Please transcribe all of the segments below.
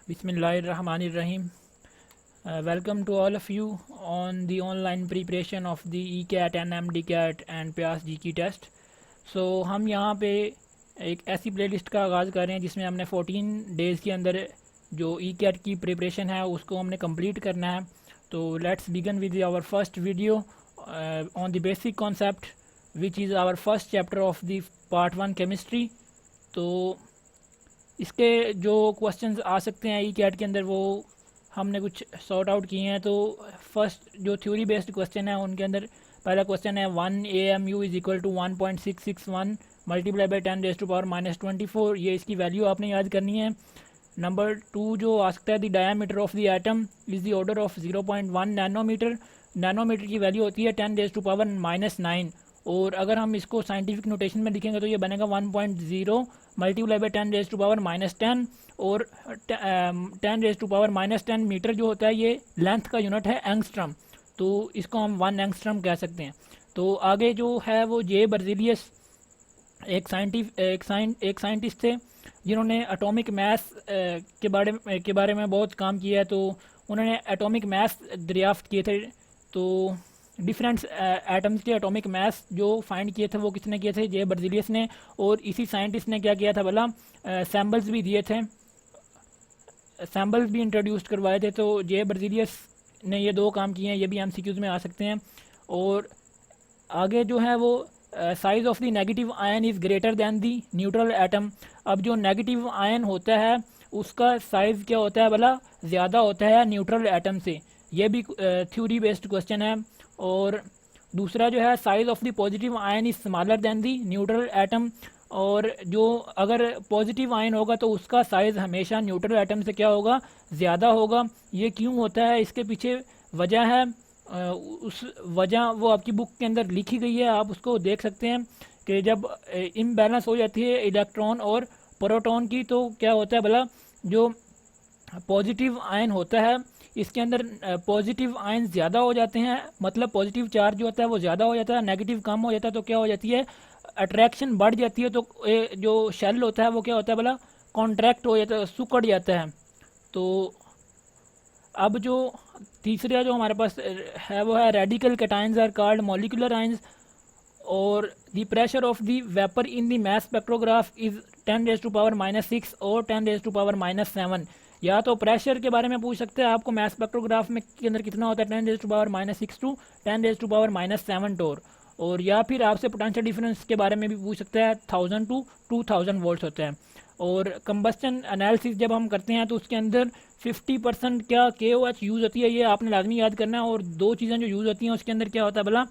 Bismillahirrahmanirrahim. Welcome to all of you on the online preparation of the ECAT and MDCAT and PAS GK test. So हम यहाँ पे एक ऐसी playlist का आगाज़ कर रहे हैं जिसमें हमने 14 डेज़ के अंदर जो ECAT की प्रिपरेशन है उसको हमने कंप्लीट करना है. तो let's begin with our first video on the basic concept which is our first chapter of the part 1 chemistry. तो इसके जो क्वेश्चंस आ सकते हैं ECAT के अंदर वो हमने कुछ सॉर्ट आउट किए हैं. तो फर्स्ट जो थ्योरी बेस्ड क्वेश्चन है उनके अंदर पहला क्वेश्चन है 1 AMU is equal to 1.661 multiply by 10⁻⁻24. ये इसकी वैल्यू आपने याद करनी है. नंबर 2 जो आ सकता है the diameter of the atom is the order of 0.1 nanometre. Nanometre की वैल्यू होती है 10⁻⁻9. और अगर हम इसको साइंटिफिक नोटेशन में लिखेंगे तो ये बनेगा 1.0 मल्टीप्लाई बाई 10⁻⁻10. और 10⁻⁻10 मीटर जो होता है ये लेंथ का यूनिट है एंगस्ट्रम. तो इसको हम 1 एंगस्ट्रम कह सकते हैं. तो आगे जो है वो जे बर्ज़िलियस एक साइंटिस्ट थे जिन्होंने एटॉमिक मास के बारे में बहुत काम किया है. तो उन्होंने एटॉमिक मास दरियाफ्त किए थे. तो डिफरेंट एटम्स के एटॉमिक मास जो फाइंड किए थे वो किसने किए थे? जे बर्ज़िलियस ने. और इसी साइंटिस्ट ने क्या किया था भला, सैम्बल्स भी दिए थे, सैम्बल्स भी इंट्रोड्यूस करवाए थे. तो जे बर्ज़िलियस ने ये 2 काम किए हैं. ये भी MCQs में आ सकते हैं. और आगे जो है वो size of the negative ion is greater than the neutral atom. अब जो नेगेटिव आयन होता है उसका साइज़ क्या होता है भला, ज़्यादा होता है न्यूट्रल एटम से. ये भी थ्योरी बेस्ड क्वेश्चन है. और दूसरा जो है size of the positive ion is smaller than the neutral atom. और जो अगर पॉजिटिव आयन होगा तो उसका साइज़ हमेशा न्यूट्रल एटम से क्या होगा, ज़्यादा होगा. ये क्यों होता है, इसके पीछे वजह है. उस वजह वो आपकी बुक के अंदर लिखी गई है, आप उसको देख सकते हैं कि जब इम्बैलेंस हो जाती है इलेक्ट्रॉन और प्रोटॉन की तो क्या होता है भला, जो पॉजिटिव आयन होता है इसके अंदर पॉजिटिव आयन ज़्यादा हो जाते हैं. मतलब पॉजिटिव चार्ज जो होता है वो ज़्यादा हो जाता है, नेगेटिव कम हो जाता है. तो क्या हो जाती है, अट्रैक्शन बढ़ जाती है. तो जो शेल होता है वो क्या होता है भला, कॉन्ट्रैक्ट हो जाता है, सिकुड़ जाता है. तो अब जो तीसरा जो हमारे पास है वो है radical cations are called molecular ions. और the pressure of the vapour in the mass spectrograph is 10⁻⁻6 और 10⁻⁻7. या तो प्रेशर के बारे में पूछ सकते हैं आपको, मास स्पेक्ट्रोग्राफ में के अंदर कितना होता है 10⁻⁻6 टू 10⁻⁻7 टोर. और या फिर आपसे पोटेंशियल डिफरेंस के बारे में भी पूछ सकता है, 1000 टू 2000 वोल्ट्स होता है. और कंबस्टन एनालिसिस जब हम करते हैं तो उसके अंदर 50% क्या KOH यूज़ होती है, ये आपने लाजमी याद करना है. और 2 चीज़ें जो यूज़ होती हैं उसके अंदर क्या होता है भला,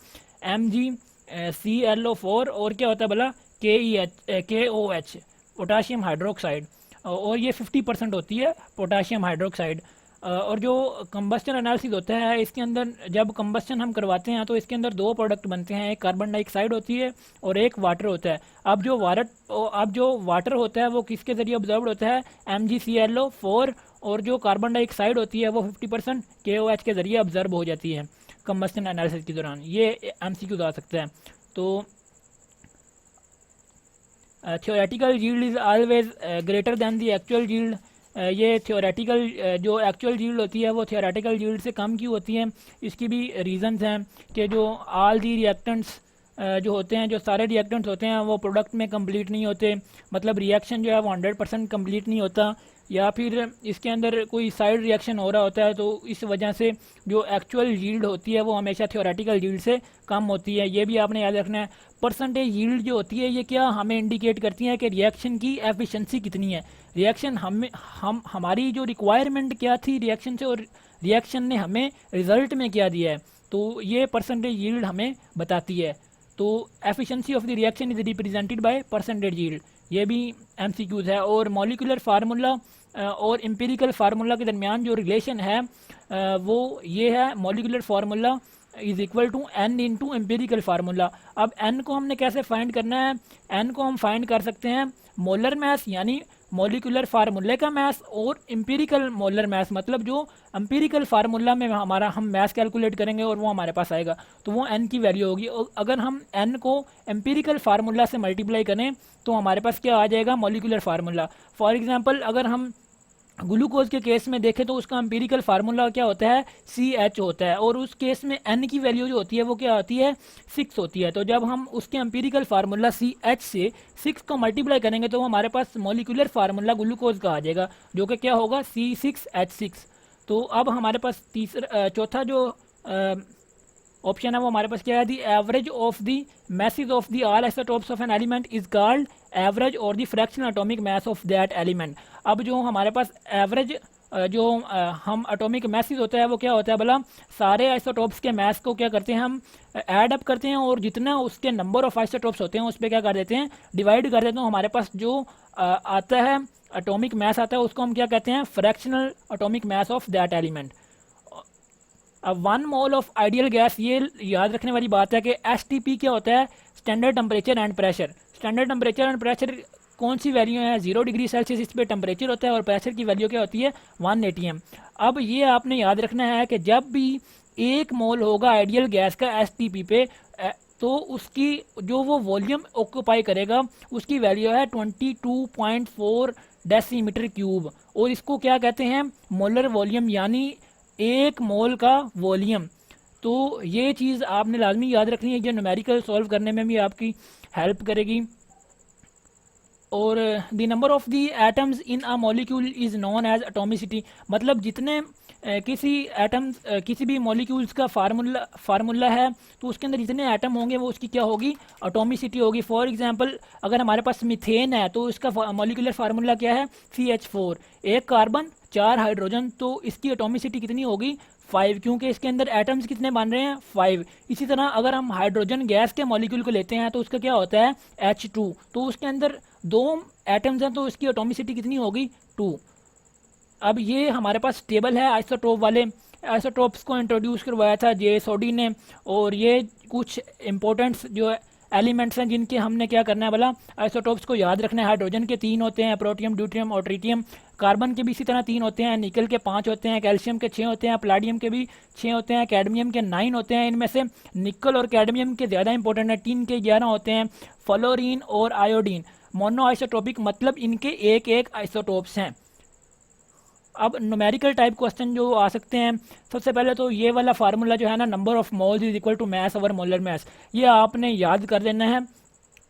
MgClO4 और क्या होता है भला KOH पोटाशियम हाइड्रोक्साइड. और ये 50% होती है पोटाशियम हाइड्रोक्साइड. और जो कंबस्टन एनालिसिस होता है इसके अंदर जब कंबस्टन हम करवाते हैं तो इसके अंदर 2 प्रोडक्ट बनते हैं, एक कार्बन डाइऑक्साइड होती है और एक वाटर होता है. अब जो वाटर होता है वो किसके ज़रिए ऑब्जर्व होता है, MgClO4. और जो कार्बन डाइऑक्साइड होती है वो 50% KOH के ज़रिए ऑब्जर्व हो जाती है कंबस्टन एनालिसिस के दौरान. ये MCQ आ सकता है. तो theoretical yield is always greater than the actual yield. ये थियोरेटिकल जो एक्चुअल यील्ड होती है वो थियोरेटिकल यील्ड से कम क्यों होती है, इसकी भी रीज़न्स हैं कि जो ऑल दी रिएक्टेंट्स जो होते हैं, जो सारे रिएक्टेंट्स होते हैं वो प्रोडक्ट में कंप्लीट नहीं होते. मतलब रिएक्शन जो है वो 100% कंप्लीट नहीं होता. या फिर इसके अंदर कोई साइड रिएक्शन हो रहा होता है. तो इस वजह से जो एक्चुअल यील्ड होती है वो हमेशा थियोरेटिकल यील्ड से कम होती है. ये भी आपने याद रखना है. परसेंटेज यील्ड जो होती है ये क्या हमें इंडिकेट करती है कि रिएक्शन की एफिशिएंसी कितनी है, रिएक्शन हमारी जो रिक्वायरमेंट क्या थी रिएक्शन से और रिएक्शन ने हमें रिजल्ट में क्या दिया है. तो ये परसेंटेज यील्ड हमें बताती है. तो efficiency of the reaction is represented by percentage yield. ये भी MCQs है. और मॉलिक्यूलर फार्मूला और एम्पिरिकल फार्मूला के दरमियान जो रिलेशन है वो ये है, molecular formula is equal to N into empirical formula. अब N को हमने कैसे फाइंड करना है, N को हम फाइंड कर सकते हैं मोलर मास यानी मॉलिक्यूलर फार्मूले का मास और एम्पिरिकल मोलर मास. मतलब जो एम्पिरिकल फार्मूला में हम मास कैलकुलेट करेंगे और वो हमारे पास आएगा तो वो N की वैल्यू होगी. और अगर हम N को एम्पिरिकल फार्मूला से मल्टीप्लाई करें तो हमारे पास क्या आ जाएगा, मॉलिक्यूलर फार्मूला. फॉर एग्जांपल अगर हम ग्लूकोज के केस में देखें तो उसका एम्पिरिकल फार्मूला क्या होता है, CH होता है, और उस केस में N की वैल्यू जो होती है वो क्या होती है, 6 होती है। तो जब हम उसके एम्पिरिकल फार्मूला CH से 6 को मल्टीप्लाई करेंगे तो हमारे पास मॉलिक्यूलर फार्मूला ग्लूकोज का आ जाएगा, जो कि क्या होगा, C6H6। तो अब हमारे पास चौथा जो ऑप्शन है वो हमारे पास क्या है, the average of the masses of the all isotopes of an element is called average or the fractional atomic mass of that element. अब जो हमारे पास एवरेज जो हम एटॉमिक मैसेज होता है वो क्या होता है भला, सारे आइसोटोप्स के मैस को क्या करते हैं हम ऐड अप करते हैं और जितना उसके नंबर ऑफ आइसोटोप्स होते हैं उस पर क्या कर देते हैं, डिवाइड कर देते हैं। हमारे पास जो आता है एटॉमिक मैस आता है उसको हम क्या कहते हैं, fractional atomic mass of that element. अब 1 मोल ऑफ आइडियल गैस, ये याद रखने वाली बात है कि STP क्या होता है, standard temperature and pressure. Standard temperature and pressure कौन सी वैल्यू है, 0 डिग्री सेल्सियस इस पर टेम्परेचर होता है और प्रेशर की वैल्यू क्या होती है, 1 atm। अब ये आपने याद रखना है कि जब भी 1 मोल होगा आइडियल गैस का STP पे, तो उसकी जो वो वॉल्यूम ऑक्यूपाई करेगा उसकी वैल्यू है 22.4 डेसीमीटर क्यूब, और इसको क्या कहते हैं, मोलर वॉल्यूम, यानी 1 मोल का वॉल्यूम। तो ये चीज़ आपने लाजमी याद रखनी है, जो न्यूमेरिकल सॉल्व करने में भी आपकी हेल्प करेगी। और the number of the atoms in a molecule is known as atomicity, मतलब जितने किसी एटम्स किसी भी मॉलिक्यूल्स का फार्मूला है तो उसके अंदर जितने एटम होंगे वो उसकी क्या होगी, एटॉमिसिटी होगी। फॉर एग्जांपल अगर हमारे पास मीथेन है तो इसका मॉलिक्यूलर फार्मूला क्या है, CH4, 1 कार्बन 4 हाइड्रोजन, तो इसकी एटॉमिसिटी कितनी होगी, 5, क्योंकि इसके अंदर एटम्स कितने बन रहे हैं, 5। इसी तरह अगर हम हाइड्रोजन गैस के मॉलिक्यूल को लेते हैं तो उसका क्या होता है, H2, तो उसके अंदर 2 एटम्स हैं तो इसकी एटॉमिसिटी कितनी होगी, 2। अब ये हमारे पास टेबल है आइसोटोप वाले, आइसोटोप्स को इंट्रोड्यूस करवाया था JSOD ने, और ये कुछ इंपॉर्टेंट्स जो एलिमेंट्स हैं जिनके हमने क्या करना है भला, आइसोटोप्स को याद रखना है। हाइड्रोजन के 3 होते हैं, प्रोटियम, ड्यूटेरियम और ट्रिटियम। कार्बन के भी इसी तरह 3 होते हैं, निकल के 5 होते हैं, कैल्शियम के 6 होते हैं, प्लाडियम के भी 6 होते हैं, कैडमियम के 9 होते हैं। इनमें से निकल और कैडमियम के ज़्यादा इंपॉर्टेंट है, टिन के 11 होते हैं, फ्लोरीन और आयोडीन मोनो आइसोटोपिक, मतलब इनके एक एक आइसोटोप्स हैं। अब न्यूमेरिकल टाइप क्वेश्चन जो आ सकते हैं, सबसे पहले तो ये वाला फार्मूला जो है ना, number of moles is equal to mass over molar mass, ये आपने याद कर देना है,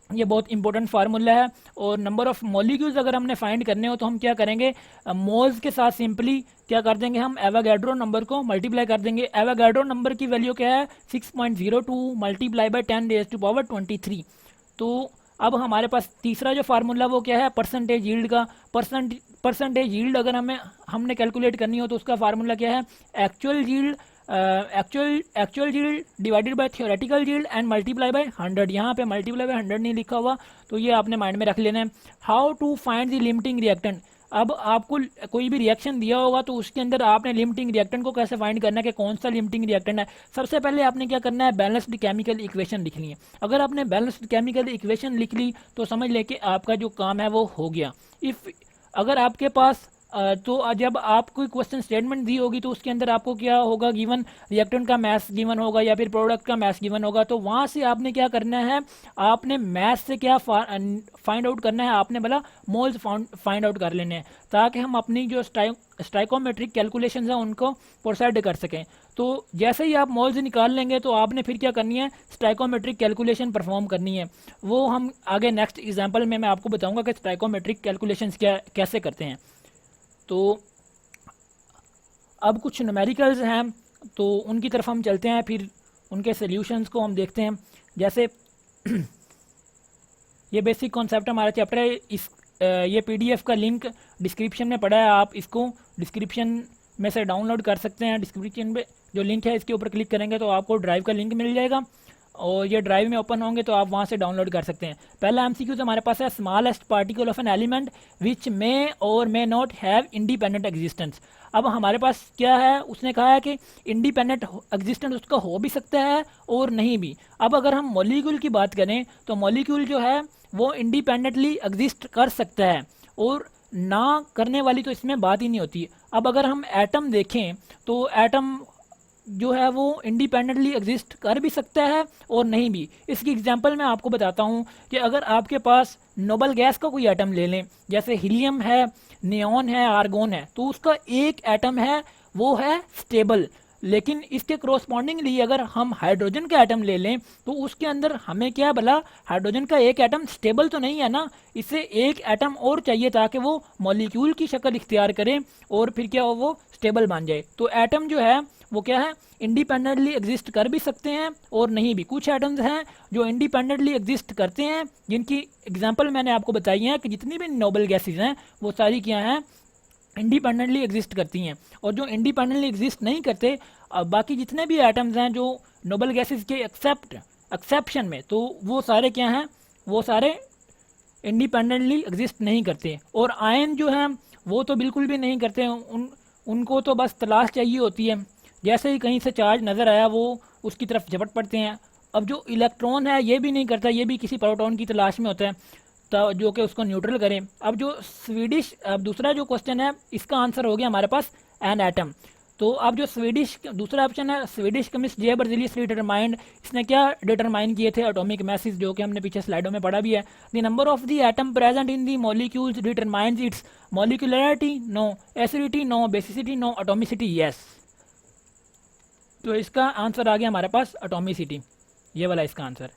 ये बहुत इंपॉर्टेंट फार्मूला है। और नंबर ऑफ मॉलिक्यूल्स अगर हमने फाइंड करने हो तो हम क्या करेंगे, मोल्स के साथ सिंपली क्या कर देंगे, हम एवोगैड्रो नंबर को मल्टीप्लाई कर देंगे। एवोगैड्रो नंबर की वैल्यू क्या है, 6.02 मल्टीप्लाई बाई 10⁻23। तो अब हमारे पास तीसरा जो फार्मूला वो क्या है, परसेंटेज यील्ड का। परसेंटेज यील्ड अगर हमने कैलकुलेट करनी हो तो उसका फार्मूला क्या है, actual yield divided by theoretical yield and multiply by 100। यहाँ पे मल्टीप्लाई बाय 100 नहीं लिखा हुआ, तो ये आपने माइंड में रख लेना है। How to find the limiting reactant, अब आपको कोई भी रिएक्शन दिया होगा तो उसके अंदर आपने लिमिटिंग रिएक्टेंट को कैसे फाइंड करना है कि कौन सा लिमिटिंग रिएक्टेंट है। सबसे पहले आपने क्या करना है, बैलेंस्ड केमिकल इक्वेशन लिखनी है। अगर आपने बैलेंस्ड केमिकल इक्वेशन लिख ली तो समझ ले कि आपका जो काम है वो हो गया। अगर आपके पास तो जब आपको क्वेश्चन स्टेटमेंट दी होगी तो उसके अंदर आपको क्या होगा, गिवन रिएक्टेंट का मास गिवन होगा या फिर प्रोडक्ट का मास गिवन होगा, तो वहाँ से आपने क्या करना है, आपने मास से क्या फाइंड आउट करना है, आपने बोला मोल्स फाइंड आउट कर लेने हैं, ताकि हम अपनी जो स्टाइकोमेट्रिक कैलकुलेशंस हैं उनको प्रोसीड कर सकें। तो जैसे ही आप मोल्स निकाल लेंगे तो आपने फिर क्या करनी है, स्टाइकोमेट्रिक कैलकुलेशन परफॉर्म करनी है। वो हम आगे नेक्स्ट एग्जाम्पल में मैं आपको बताऊँगा कि स्टाइकोमेट्रिक कैलकुलेशन कैसे करते हैं। तो अब कुछ न्यूमेरिकल्स हैं तो उनकी तरफ हम चलते हैं, फिर उनके सॉल्यूशंस को हम देखते हैं। जैसे ये बेसिक कॉन्सेप्ट हमारा चैप्टर है, ये PDF का लिंक डिस्क्रिप्शन में पड़ा है, आप इसको डिस्क्रिप्शन में से डाउनलोड कर सकते हैं। डिस्क्रिप्शन में जो लिंक है इसके ऊपर क्लिक करेंगे तो आपको ड्राइव का लिंक मिल जाएगा, और ये ड्राइव में ओपन होंगे तो आप वहाँ से डाउनलोड कर सकते हैं। पहला MCQ हमारे पास है, smallest particle of an element which may or may not have independent existence. अब हमारे पास क्या है, उसने कहा है कि इंडिपेंडेंट एग्जिस्टेंस उसका हो भी सकता है और नहीं भी। अब अगर हम मॉलिक्यूल की बात करें तो मॉलिक्यूल जो है वो इंडिपेंडेंटली एग्जिस्ट कर सकता है, और ना करने वाली तो इसमें बात ही नहीं होती। अब अगर हम एटम देखें तो एटम जो है वो इंडिपेंडेंटली एग्जिस्ट कर भी सकता है और नहीं भी। इसकी एग्जांपल मैं आपको बताता हूँ कि अगर आपके पास नोबल गैस का कोई एटम ले लें, जैसे हीलियम है, नियॉन है, आर्गोन है, तो उसका एक एटम है वो है स्टेबल, लेकिन इसके क्रोस्पॉन्डिंगली अगर हम हाइड्रोजन का एटम ले लें तो उसके अंदर हमें क्या भला हाइड्रोजन का एक एटम स्टेबल तो नहीं है ना, इसे एक एटम और चाहिए ताकि वो मॉलिक्यूल की शक्ल इख्तियार करे और फिर क्या हो वो स्टेबल बन जाए। तो एटम जो है वो क्या है इंडिपेंडेंटली एग्जिस्ट कर भी सकते हैं और नहीं भी। कुछ एटम्स हैं जो इंडिपेंडेंटली एग्जिस्ट करते हैं, जिनकी एग्जांपल मैंने आपको बताई है कि जितनी भी नोबल गैसेज हैं वो सारी क्या हैं इंडिपेंडेंटली एग्जिस्ट करती हैं। और जो इंडिपेंडेंटली एग्जिस्ट नहीं करते बाकी जितने भी एटम्स हैं जो नोबल गैसेज के एक्सेप्शन में, तो वो सारे क्या हैं वो सारे इंडिपेंडेंटली एग्जिस्ट नहीं करते। और आयन जो हैं वो तो बिल्कुल भी नहीं करते, उनको तो बस तलाश चाहिए होती है, जैसे ही कहीं से चार्ज नज़र आया वो उसकी तरफ झपट पड़ते हैं। अब जो इलेक्ट्रॉन है ये भी नहीं करता, ये भी किसी प्रोटॉन की तलाश में होता है तो जो कि उसको न्यूट्रल करें। अब जो अब दूसरा जो क्वेश्चन है इसका आंसर हो गया हमारे पास एन एटम। तो अब जो दूसरा ऑप्शन है स्वीडिश केमिस्ट जे बर्ज़िलियस डिटरमाइंड, इसने क्या डिटरमाइन किए थे एटॉमिक मैसेज, जो कि हमने पीछे स्लाइडों में पढ़ा भी है। The number of the atom present in the molecules determines its molecularity no, acidity no, basicity no, atomicity yes. तो इसका आंसर आ गया हमारे पास एटॉमिसिटी, ये वाला इसका आंसर।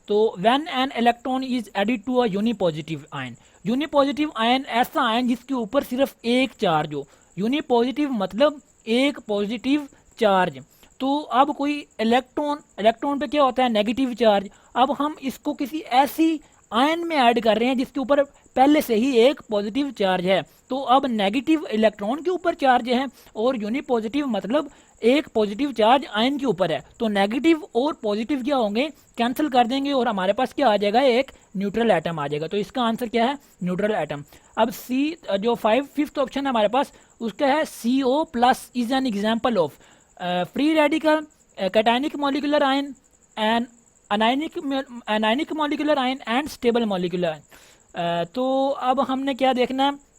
तो when an electron is added to a unipositive ion, unipositive ion ऐसा ion जिसके ऊपर सिर्फ एक चार्ज हो, यूनिपॉजिटिव मतलब एक पॉजिटिव चार्ज। तो अब कोई इलेक्ट्रॉन पे क्या होता है नेगेटिव चार्ज, अब हम इसको किसी ऐसी आयन में ऐड कर रहे हैं जिसके ऊपर पहले से ही एक पॉजिटिव चार्ज है। तो अब नेगेटिव इलेक्ट्रॉन के ऊपर चार्ज है और यूनिपॉजिटिव मतलब एक पॉजिटिव चार्ज आयन के ऊपर है, तो नेगेटिव और पॉजिटिव क्या होंगे कैंसिल कर देंगे और हमारे पास क्या आ जाएगा एक न्यूट्रल एटम आ जाएगा। तो इसका आंसर क्या है न्यूट्रल एटम। अब सी जो फिफ्थ ऑप्शन है हमारे पास उसका है CO plus is an example of free radical cationic molecular ion and anionic molecular ion and stable molecular ion. तो अब हमने क्या देखना है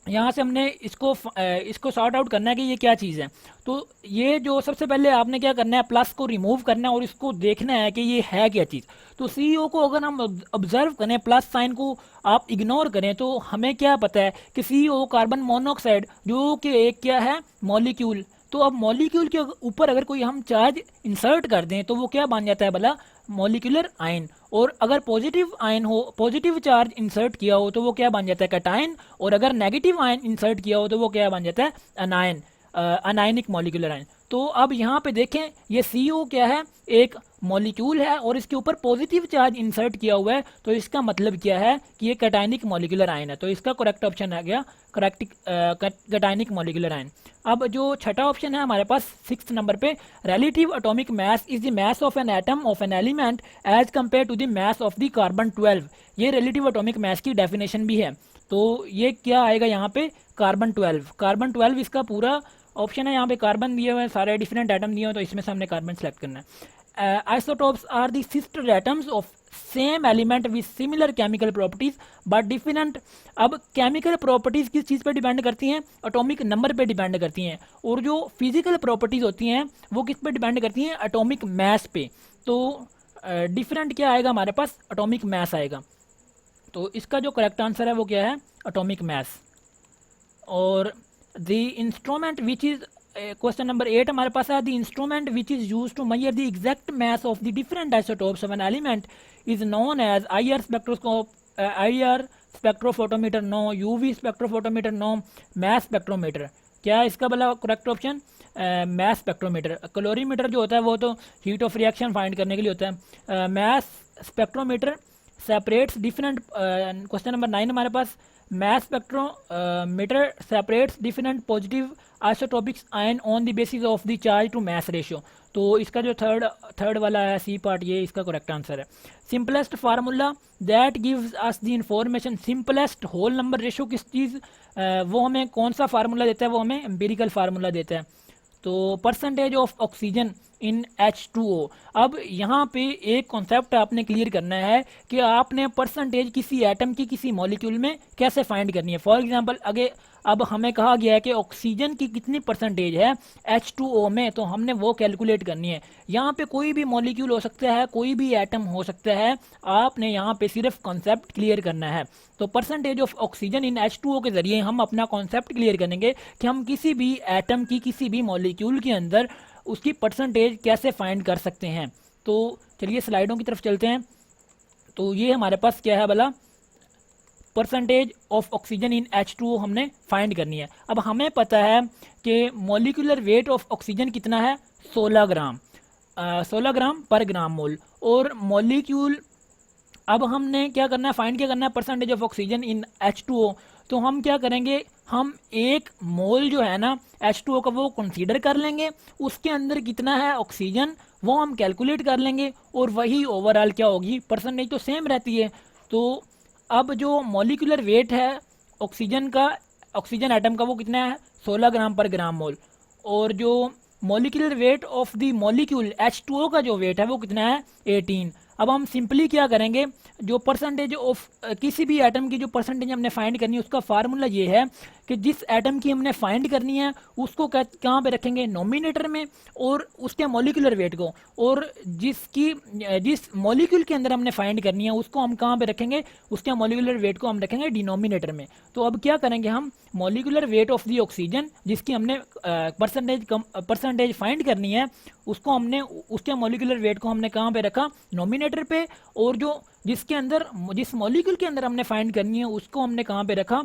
यहाँ से हमने इसको सॉर्ट आउट करना है कि ये क्या चीज़ है। तो ये जो सबसे पहले आपने क्या करना है प्लस को रिमूव करना है और इसको देखना है कि ये है क्या चीज़। तो CO को अगर हम ऑब्जर्व करें प्लस साइन को आप इग्नोर करें तो हमें क्या पता है कि CO कार्बन मोनोऑक्साइड जो कि एक क्या है मॉलिक्यूल। तो अब मॉलिक्यूल के ऊपर अगर कोई हम चार्ज इंसर्ट कर दें तो वो क्या बन जाता है भला मॉलिक्यूलर आयन। और अगर पॉजिटिव आयन हो पॉजिटिव चार्ज इंसर्ट किया हो तो वो क्या बन जाता है कैटायन, और अगर नेगेटिव आयन इंसर्ट किया हो तो वो क्या बन जाता है अनायन, अनायनिक मॉलिक्यूलर आयन। तो अब यहाँ पे देखें ये CO क्या है एक मॉलिक्यूल है और इसके ऊपर पॉजिटिव चार्ज इंसर्ट किया हुआ है, तो इसका मतलब क्या है कि ये कैटायनिक मॉलिक्यूलर आयन है। तो इसका करेक्ट ऑप्शन आ गया कैटायनिक मॉलिक्यूलर आयन। अब जो छठा ऑप्शन है हमारे पास 6th नंबर पे relative atomic mass is the mass of an atom of an element as compare to the mass of the carbon 12। ये रिलेटिव एटॉमिक मास की डेफिनेशन भी है। तो ये क्या आएगा यहाँ पे कार्बन 12 इसका पूरा ऑप्शन है। यहाँ पे कार्बन दिए हुए हैं सारे डिफरेंट एटम दिए हुए हैं, तो इसमें से हमने कार्बन सेलेक्ट करना है। Isotopes are the sister atoms of same element with similar chemical properties but different. अब केमिकल प्रॉपर्टीज किस चीज़ पे डिपेंड करती हैं एटॉमिक नंबर पे डिपेंड करती हैं, और जो फिजिकल प्रॉपर्टीज होती हैं वो किस पे डिपेंड करती हैं एटॉमिक मास पे। तो डिफरेंट क्या आएगा हमारे पास एटॉमिक मास आएगा। तो इसका जो करेक्ट आंसर है वो क्या है एटॉमिक मास। और the instrument which is question number 8 हमारे पास है the instrument which is use to measure the exact mass of the different isotopes of an element is known as IR spectroscope, IR spectrophotometer no, UV spectrophotometer no, mass spectrometer. क्या है इसका वाला correct option mass spectrometer. Calorimeter जो होता है वो तो heat of reaction find करने के लिए होता है। Mass spectrometer separates different question number 9 हमारे पास mass spectrometer separates different positive isotopics ion on the basis of the charge to mass ratio. तो इसका जो थर्ड वाला है सी पार्ट ये इसका करेक्ट आंसर है। Simplest formula that gives us the information, simplest whole number ratio किस चीज़ वो हमें कौन सा फार्मूला देता है, वो हमें एम्पिरिकल फार्मूला देता है। तो percentage of oxygen in H2O। अब यहाँ पे एक कॉन्सेप्ट आपने क्लियर करना है कि आपने परसेंटेज किसी एटम की किसी मॉलिक्यूल में कैसे फाइंड करनी है। फॉर एग्जांपल अब हमें कहा गया है कि ऑक्सीजन की कितनी परसेंटेज है H2O में, तो हमने वो कैलकुलेट करनी है। यहाँ पे कोई भी मॉलिक्यूल हो सकता है, कोई भी एटम हो सकता है, आपने यहाँ पे सिर्फ कॉन्सेप्ट क्लियर करना है। तो percentage of oxygen in H2O के ज़रिए हम अपना कॉन्सेप्ट क्लियर करेंगे कि हम किसी भी एटम की, किसी भी मॉलिक्यूल के अंदर उसकी परसेंटेज कैसे फाइंड कर सकते हैं। तो चलिए स्लाइडों की तरफ चलते हैं। तो ये हमारे पास क्या है भला, percentage of oxygen in H2O हमने फाइंड करनी है। अब हमें पता है कि मॉलिक्यूलर वेट ऑफ ऑक्सीजन कितना है, 16 ग्राम, 16 ग्राम पर ग्राम मोल। और मॉलिक्यूल, अब हमने क्या करना है, फाइंड क्या करना है, percentage of oxygen in H2O। तो हम क्या करेंगे, हम एक मोल जो है ना H2O का वो कंसीडर कर लेंगे, उसके अंदर कितना है ऑक्सीजन वो हम कैलकुलेट कर लेंगे, और वही ओवरऑल क्या होगी, परसेंटेज तो सेम रहती है। तो अब जो मॉलिक्यूलर वेट है ऑक्सीजन का, ऑक्सीजन एटम का, वो कितना है 16 ग्राम पर ग्राम मोल। और जो molecular weight of the molecule H2O का जो वेट है वो कितना है 18। अब हम सिंपली क्या करेंगे, जो परसेंटेज ऑफ किसी भी एटम की जो परसेंटेज हमने फाइंड करनी है उसका फार्मूला ये है कि जिस एटम की हमने फाइंड करनी है उसको कहाँ पे रखेंगे, नोमिनेटर में, और उसके मॉलिक्यूलर वेट को, और जिस मॉलिक्यूल के अंदर हमने फाइंड करनी है उसको हम कहाँ पे रखेंगे, उसके मॉलिक्यूलर वेट को हम रखेंगे डिनोमिनेटर में। तो अब क्या करेंगे, हम molecular weight of the oxygen जिसकी हमने परसेंटेज फाइंड करनी है उसको हमने, उसके मॉलिक्यूलर वेट को हमने कहाँ पे रखा, नोमिनेटर पे, और जो जिसके अंदर, जिस मॉलिक्यूल के अंदर हमने फाइंड करनी है उसको हमने कहाँ पे रखा,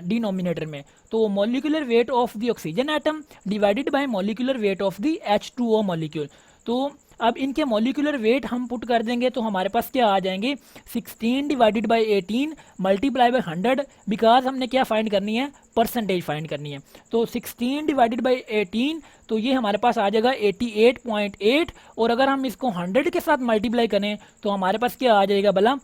डिनोमिनेटर में। तो molecular weight of the oxygen atom divided by molecular weight of the H2O molecule. तो अब इनके मॉलिक्यूलर वेट हम पुट कर देंगे तो हमारे पास क्या आ जाएंगे, 16 divided by 18 multiply by 100, because हमने क्या फाइंड करनी है, परसेंटेज फाइंड करनी है। तो 16 डिवाइडेड बाई 18, तो ये हमारे पास आ जाएगा 88.8, और अगर हम इसको 100 के साथ मल्टीप्लाई करें तो हमारे पास क्या आ जाएगा भला,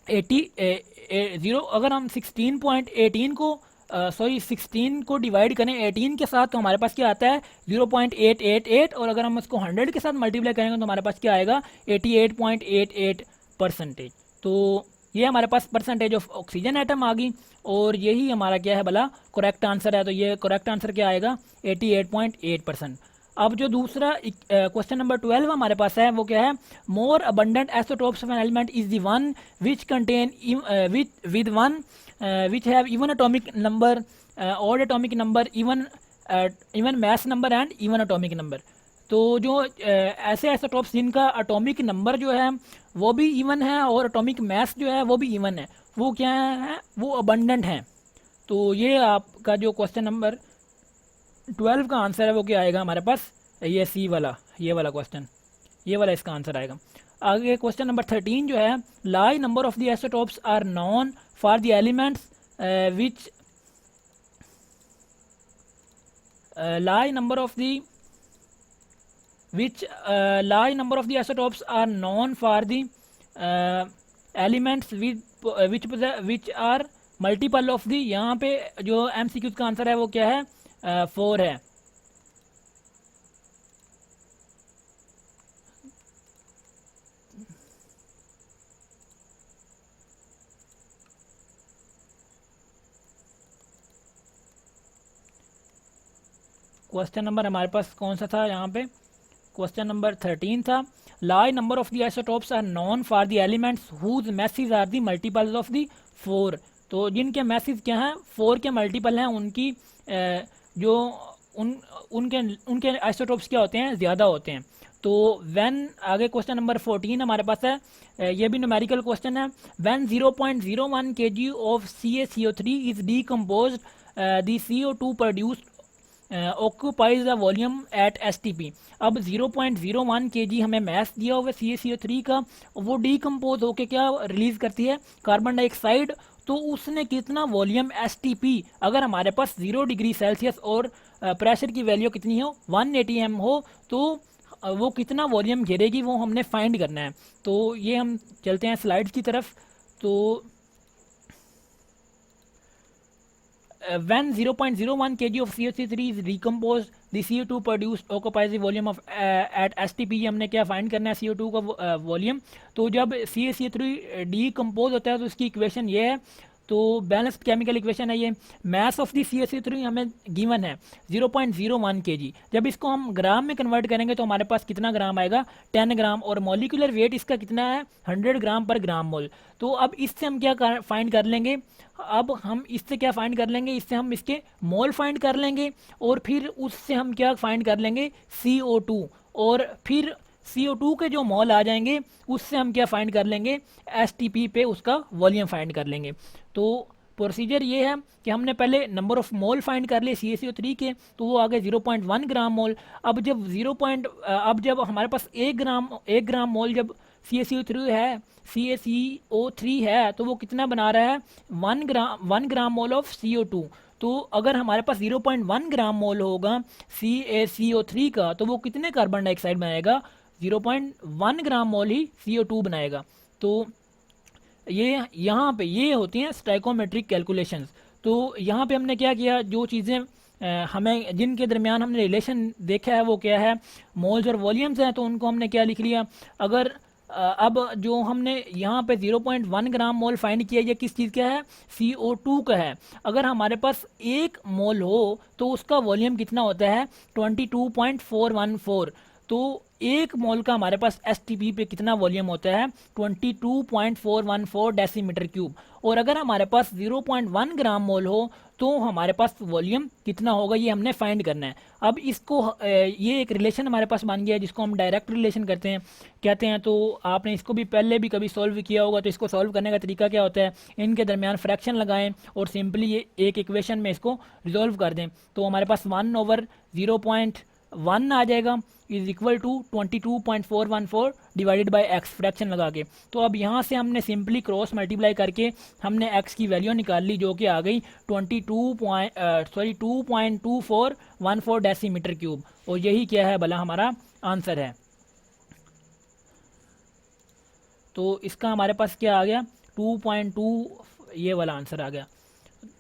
0। अगर हम 16.18 को 16 को डिवाइड करें 18 के साथ तो हमारे पास क्या आता है 0.888, और अगर हम इसको 100 के साथ मल्टीप्लाई करेंगे तो हमारे पास क्या आएगा 88.88 परसेंटेज। तो ये हमारे पास परसेंटेज ऑफ ऑक्सीजन एटम आ गई, और यही हमारा क्या है भला करेक्ट आंसर है। तो ये करेक्ट आंसर क्या आएगा 88.8%। अब जो दूसरा क्वेश्चन नंबर 12 हमारे पास है वो क्या है, more abundant isotopes of an element is the one which contain with one which have even atomic number, odd atomic number, even mass number and even atomic number। तो जो ऐसे आइसोटॉप्स जिनका एटॉमिक नंबर जो है वो भी even है और एटॉमिक मास जो है वो भी इवन है, वो क्या है, वो अबंडेंट हैं। तो ये आपका जो क्वेश्चन नंबर 12 का आंसर है वो क्या आएगा हमारे पास, ये सी वाला, ये वाला क्वेश्चन, ये वाला इसका आंसर आएगा। आगे क्वेश्चन नंबर 13 जो है, lie number of the isotopes are known for the elements which lie number of the lie number of the isotopes are known for the elements which are multiple of the, यहाँ पे जो MCQ का answer है वो क्या है 4 है। Question number हमारे पास कौन सा था यहाँ पे, क्वेश्चन नंबर 13 था, lie number of the isotopes are known for the elements whose masses are the multiples of the 4। तो जिनके मैसेज क्या हैं 4 के मल्टीपल हैं उनकी जो उनके आइसोटोप्स क्या होते हैं, ज़्यादा होते हैं। तो व्हेन, आगे क्वेश्चन नंबर 14 हमारे पास है, ये भी न्यूमेरिकल क्वेश्चन है, when 0.01 kg of CaCO3 is decomposed the CO2 produced occupies the volume at STP। अब 0.01 kg हमें मैस दिया हुआ CaCO3 का, वो डीकम्पोज होकर क्या रिलीज करती है, कार्बन डाइऑक्साइड। तो उसने कितना वॉल्यूम STP, अगर हमारे पास 0 डिग्री सेल्सियस और प्रेशर की वैल्यू कितनी हो 180 m हो, तो वो कितना वॉल्यूम घेरेगी वो हमने फाइंड करना है। तो ये हम चलते हैं स्लाइड्स की तरफ। तो when 0.01 kg of CaCO3 is decomposed, the CO2 produced occupies the volume of at STP। हमने क्या फाइंड करना है CO2 का वॉल्यूम। तो जब CaCO3 डीकम्पोज होता है तो उसकी इक्वेशन ये है, तो बैलेंस्ड केमिकल इक्वेशन है ये। मास ऑफ दी CaCO3 हमें गिवन है 0.01 kg। जब इसको हम ग्राम में कन्वर्ट करेंगे तो हमारे पास कितना ग्राम आएगा, 10 ग्राम। और मॉलिक्यूलर वेट इसका कितना है, 100 ग्राम पर ग्राम मोल। तो अब इससे हम क्या फाइंड कर लेंगे, अब हम इससे क्या फाइंड कर लेंगे, इससे हम इसके मोल फाइंड कर लेंगे और फिर उससे हम क्या फाइंड कर लेंगे, CO2। और फिर CO2 के जो मोल आ जाएंगे उससे हम क्या फाइंड कर लेंगे, STP पे उसका वॉल्यूम फाइंड कर लेंगे। तो प्रोसीजर ये है कि हमने पहले नंबर ऑफ मोल फाइंड कर लिए CaCO3 के, तो वो आ गए 0.1 ग्राम मोल। अब जब हमारे पास 1 ग्राम मोल जब CaCO3 है तो वो कितना बना रहा है, 1 ग्राम मोल ऑफ CO2। तो अगर हमारे पास 0.1 ग्राम मोल होगा CaCO3 का, तो वो कितने कार्बन डाइऑक्साइड बनाएगा, 0.1 ग्राम मोल ही CO2 बनाएगा। तो ये यहाँ पे ये होती हैं स्टाइकोमेट्रिक कैलकुलेशंस। तो यहाँ पे हमने क्या किया, जो चीज़ें हमें जिनके दरमियान हमने रिलेशन देखा है वो क्या है, मोल्स और वॉल्यूम्स हैं, तो उनको हमने क्या लिख लिया। अगर अब जो हमने यहाँ पे 0.1 ग्राम मोल फाइंड किया, ये किस चीज़ का है, CO2 का है। अगर हमारे पास 1 मोल हो तो उसका वॉल्यूम कितना होता है, 22.414। तो 1 मोल का हमारे पास STP पे कितना वॉल्यूम होता है, 22.414 डेसीमीटर क्यूब। और अगर हमारे पास 0.1 ग्राम मोल हो तो हमारे पास वॉल्यूम कितना होगा, ये हमने फाइंड करना है। अब इसको ये एक रिलेशन हमारे पास बन गया है जिसको हम डायरेक्ट रिलेशन कहते हैं। तो आपने इसको भी पहले भी कभी सॉल्व किया होगा। तो इसको सॉल्व करने का तरीका क्या होता है, इनके दरमियान फ्रैक्शन लगाएं और सिंपली ये एक इक्वेशन में इसको रिजॉल्व कर दें। तो हमारे पास 1/0.1 आ जाएगा is equal to 22.414 divided by x, fraction लगा के। तो अब यहाँ से हमने सिंपली क्रॉस मल्टीप्लाई करके हमने x की वैल्यू निकाल ली, जो कि आ गई 2.2414 डेसीमीटर क्यूब। और यही क्या है भला, हमारा आंसर है। तो इसका हमारे पास क्या आ गया, 2.2, ये वाला आंसर आ गया।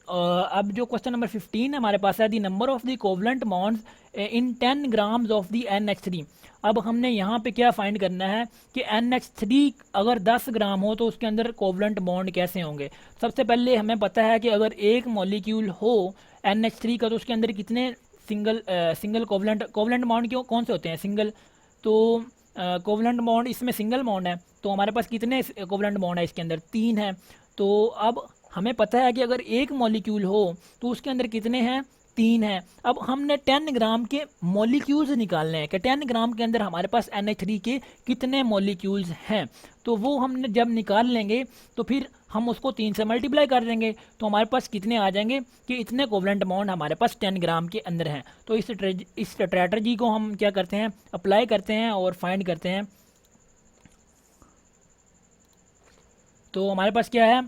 अब जो क्वेश्चन नंबर 15 हमारे पास है, the number of the covalent bonds in 10 grams of the NH3। अब हमने यहाँ पे क्या फाइंड करना है कि NH3 अगर 10 ग्राम हो तो उसके अंदर कोवलेंट बॉन्ड कैसे होंगे। सबसे पहले हमें पता है कि अगर एक मॉलिक्यूल हो NH3 का तो उसके अंदर कितने सिंगल कोवलेंट बॉन्ड क्यों कौन से होते हैं, सिंगल। तो कोवलेंट बॉन्ड इसमें सिंगल बॉन्ड है, तो हमारे पास कितने कोवलेंट बॉन्ड है इसके अंदर, 3 है। तो अब हमें पता है कि अगर एक मॉलिक्यूल हो तो उसके अंदर कितने हैं, 3 हैं। अब हमने 10 ग्राम के मॉलिक्यूल्स निकालने हैं कि 10 ग्राम के अंदर हमारे पास NH3 के कितने मॉलिक्यूल्स हैं। तो वो हमने जब निकाल लेंगे तो फिर हम उसको 3 से मल्टीप्लाई कर देंगे, तो हमारे पास कितने आ जाएंगे कि इतने कोवलेंट बॉन्ड हमारे पास 10 ग्राम के अंदर हैं। तो इस स्ट्रैटेजी को हम क्या करते हैं, अप्लाई करते हैं और फाइंड करते हैं। तो हमारे पास क्या है,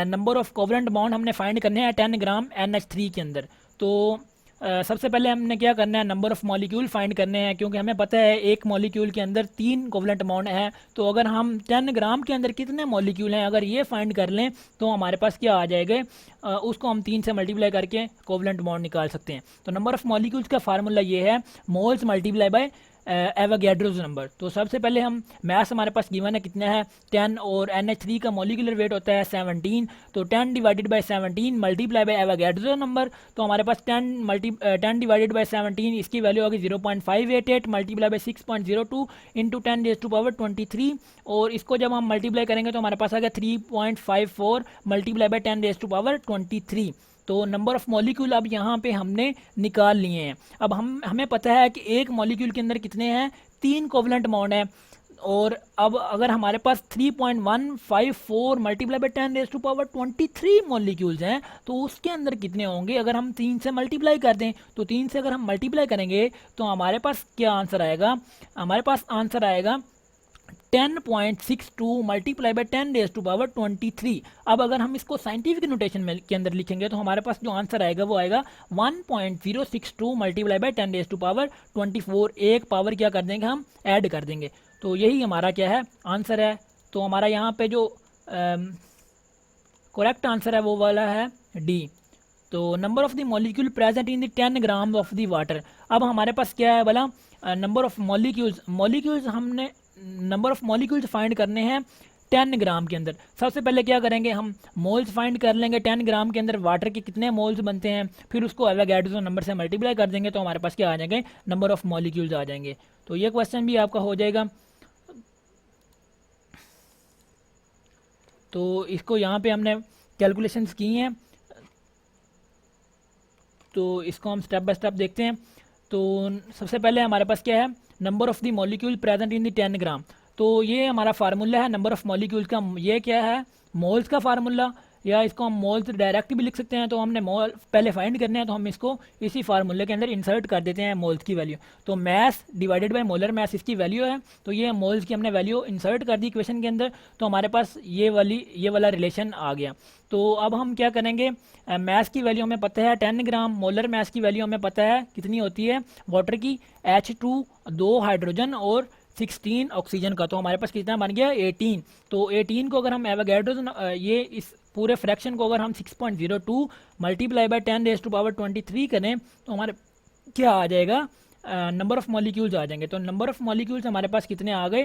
नंबर ऑफ कोवलेंट बॉन्ड हमने फाइंड करने हैं 10 ग्राम NH3 के अंदर। तो सबसे पहले हमने क्या करना है, नंबर ऑफ मॉलिक्यूल फाइंड करने हैं, क्योंकि हमें पता है एक मॉलिक्यूल के अंदर 3 कोवलेंट बॉन्ड है। तो अगर हम 10 ग्राम के अंदर कितने मॉलिक्यूल हैं अगर ये फाइंड कर लें तो हमारे पास क्या आ जाएगा, उसको हम 3 से मल्टीप्लाई करके कोवलेंट बॉन्ड निकाल सकते हैं। तो नंबर ऑफ मॉलिक्यूल्स का फार्मूला ये है, moles multiply by Avogadro's number. तो सबसे पहले हम मैथ्स हमारे पास गिवन है कितना है, 10, और NH3 का मॉलिक्यूलर वेट होता है 17। तो 10 divided by 17 multiply by Avogadro's number. तो हमारे पास 10 डिवाइडेड बाय 17 इसकी वैल्यू होगी 0.588 मल्टीप्लाई बाय 6.02 इंटू 10⁻23। और इसको जब हम मल्टीप्लाई करेंगे तो हमारे पास आ गया 3.54 मल्टीप्लाई बाय 10⁻23। तो नंबर ऑफ मॉलिक्यूल अब यहाँ पे हमने निकाल लिए हैं। अब हमें पता है कि एक मॉलिक्यूल के अंदर कितने हैं, 3 कोवलेंट बॉन्ड है। और अब अगर हमारे पास 3.154 मल्टीप्लाई बाय 10⁻23 मॉलिक्यूल्स हैं तो उसके अंदर कितने होंगे, अगर हम 3 से मल्टीप्लाई कर दें तो 3 से अगर हम मल्टीप्लाई करेंगे तो हमारे पास क्या आंसर आएगा, हमारे पास आंसर आएगा 10.62 मल्टीप्लाई बाय 10⁻23। अब अगर हम इसको साइंटिफिक नोटेशन में के अंदर लिखेंगे तो हमारे पास जो आंसर आएगा वो आएगा 1.062 मल्टीप्लाई बाय 10⁻24। एक पावर क्या कर देंगे, हम ऐड कर देंगे। तो यही हमारा क्या है, आंसर है। तो हमारा यहाँ पे जो करेक्ट आंसर है वो वाला है डी। तो number of the molecule present in the 10 gram of the water. अब हमारे पास क्या है बोला, नंबर ऑफ मॉलिक्यूल्स हमने नंबर ऑफ मॉलिक्यूल्स फाइंड करने हैं 10 ग्राम के अंदर। सबसे पहले क्या करेंगे, हम मोल्स फाइंड कर लेंगे। 10 ग्राम के अंदर वाटर के कितने मोल्स बनते हैं, फिर उसको एवोगैड्रो नंबर से मल्टीप्लाई कर देंगे तो हमारे पास क्या आ जाएंगे, नंबर ऑफ मॉलिक्यूल्स आ जाएंगे। तो ये क्वेश्चन भी आपका हो जाएगा। तो इसको यहाँ पे हमने कैलकुलेशंस की हैं, तो इसको हम स्टेप बाय स्टेप देखते हैं। तो सबसे पहले हमारे पास क्या है, number of the molecule present in the 10 ग्राम। तो ये हमारा फार्मूला है नंबर ऑफ़ मॉलिक्यूल का। ये क्या है, मोल्स का फार्मूला, या इसको हम मोल्स डायरेक्ट भी लिख सकते हैं। तो हमने मोल पहले फाइंड करने हैं, तो हम इसको इसी फार्मूले के अंदर इंसर्ट कर देते हैं मोल्स की वैल्यू। तो mess divided by molar mass इसकी वैल्यू है। तो ये मोल्स की हमने वैल्यू इंसर्ट कर दी इक्वेशन के अंदर, तो हमारे पास ये वाला रिलेशन आ गया। तो अब हम क्या करेंगे, मैस की वैल्यू हमें पता है 10 ग्राम, मोलर मैस की वैल्यू हमें पता है कितनी होती है वाटर की, H2 2 हाइड्रोजन और 16 ऑक्सीजन का। तो हमारे पास कितना बन गया 18। तो 18 को अगर हम एवोगैड्रो ये इस पूरे फ्रैक्शन को अगर हम 6.02 मल्टीप्लाई बाय 10⁻23 करें तो हमारे क्या आ जाएगा, नंबर ऑफ़ मॉलिक्यूल्स आ जाएंगे। तो नंबर ऑफ़ मॉलिक्यूल्स हमारे पास कितने आ गए,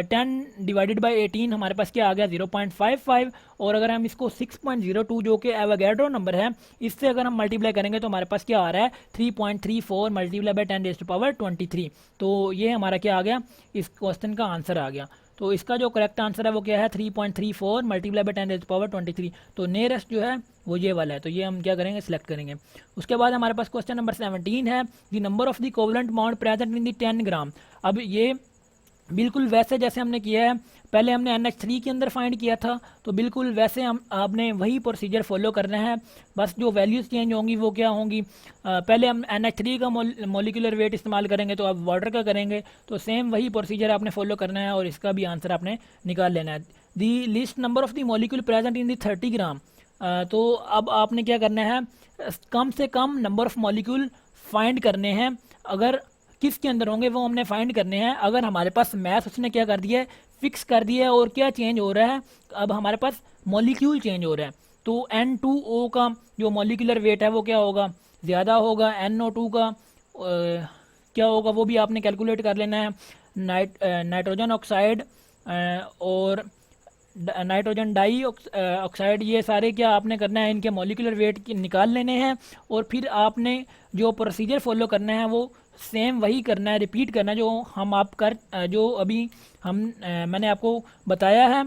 10 डिवाइडेड बाय 18 हमारे पास क्या आ गया 0.55। और अगर हम इसको 6.02 जो कि एवोगैड्रो नंबर है, इससे अगर हम मल्टीप्लाई करेंगे तो हमारे पास क्या आ रहा है 3.34 मल्टीप्लाई बाय 10⁻23। तो ये हमारा क्या आ गया, इस क्वेश्चन का आंसर आ गया। तो इसका जो करेक्ट आंसर है वो क्या है 3.34 मल्टीप्लाई बाय 10⁻23। तो नियरेस्ट जो है वो ये वाला है। तो ये हम क्या करेंगे, सिलेक्ट करेंगे। उसके बाद हमारे पास क्वेश्चन नंबर 17 है, the number of the covalent bond present in the 10 ग्राम। अब ये बिल्कुल वैसे जैसे हमने किया है, पहले हमने NH3 के अंदर फाइंड किया था, तो बिल्कुल वैसे हम आपने वही प्रोसीजर फॉलो करना है। बस जो वैल्यूज़ चेंज होंगी वो क्या होंगी, पहले हम NH3 का मॉलिक्यूलर वेट इस्तेमाल करेंगे, तो अब वाटर का करेंगे। तो सेम वही प्रोसीजर आपने फॉलो करना है और इसका भी आंसर आपने निकाल लेना है। The least number of the molecule present in the 30 gram. तो अब आपने क्या करना है, कम से कम नंबर ऑफ़ मॉलिक्यूल फाइंड करने हैं। अगर किसके अंदर होंगे वो हमने फाइंड करने हैं। अगर हमारे पास मैथ उसने क्या कर दिया है, फिक्स कर दिया है, और क्या चेंज हो रहा है, अब हमारे पास मॉलिक्यूल चेंज हो रहा है। तो N2O का जो मॉलिक्यूलर वेट है वो क्या होगा, ज़्यादा होगा। NO2 का क्या होगा वो भी आपने कैलकुलेट कर लेना है। नाइट्रोजन ऑक्साइड और नाइट्रोजन डाई ऑक्साइड, ये सारे क्या आपने करना है, इनके मॉलिक्यूलर वेट निकाल लेने हैं। और फिर आपने जो प्रोसीजर फॉलो करना है वो सेम वही करना है, रिपीट करना है जो अभी मैंने आपको बताया है।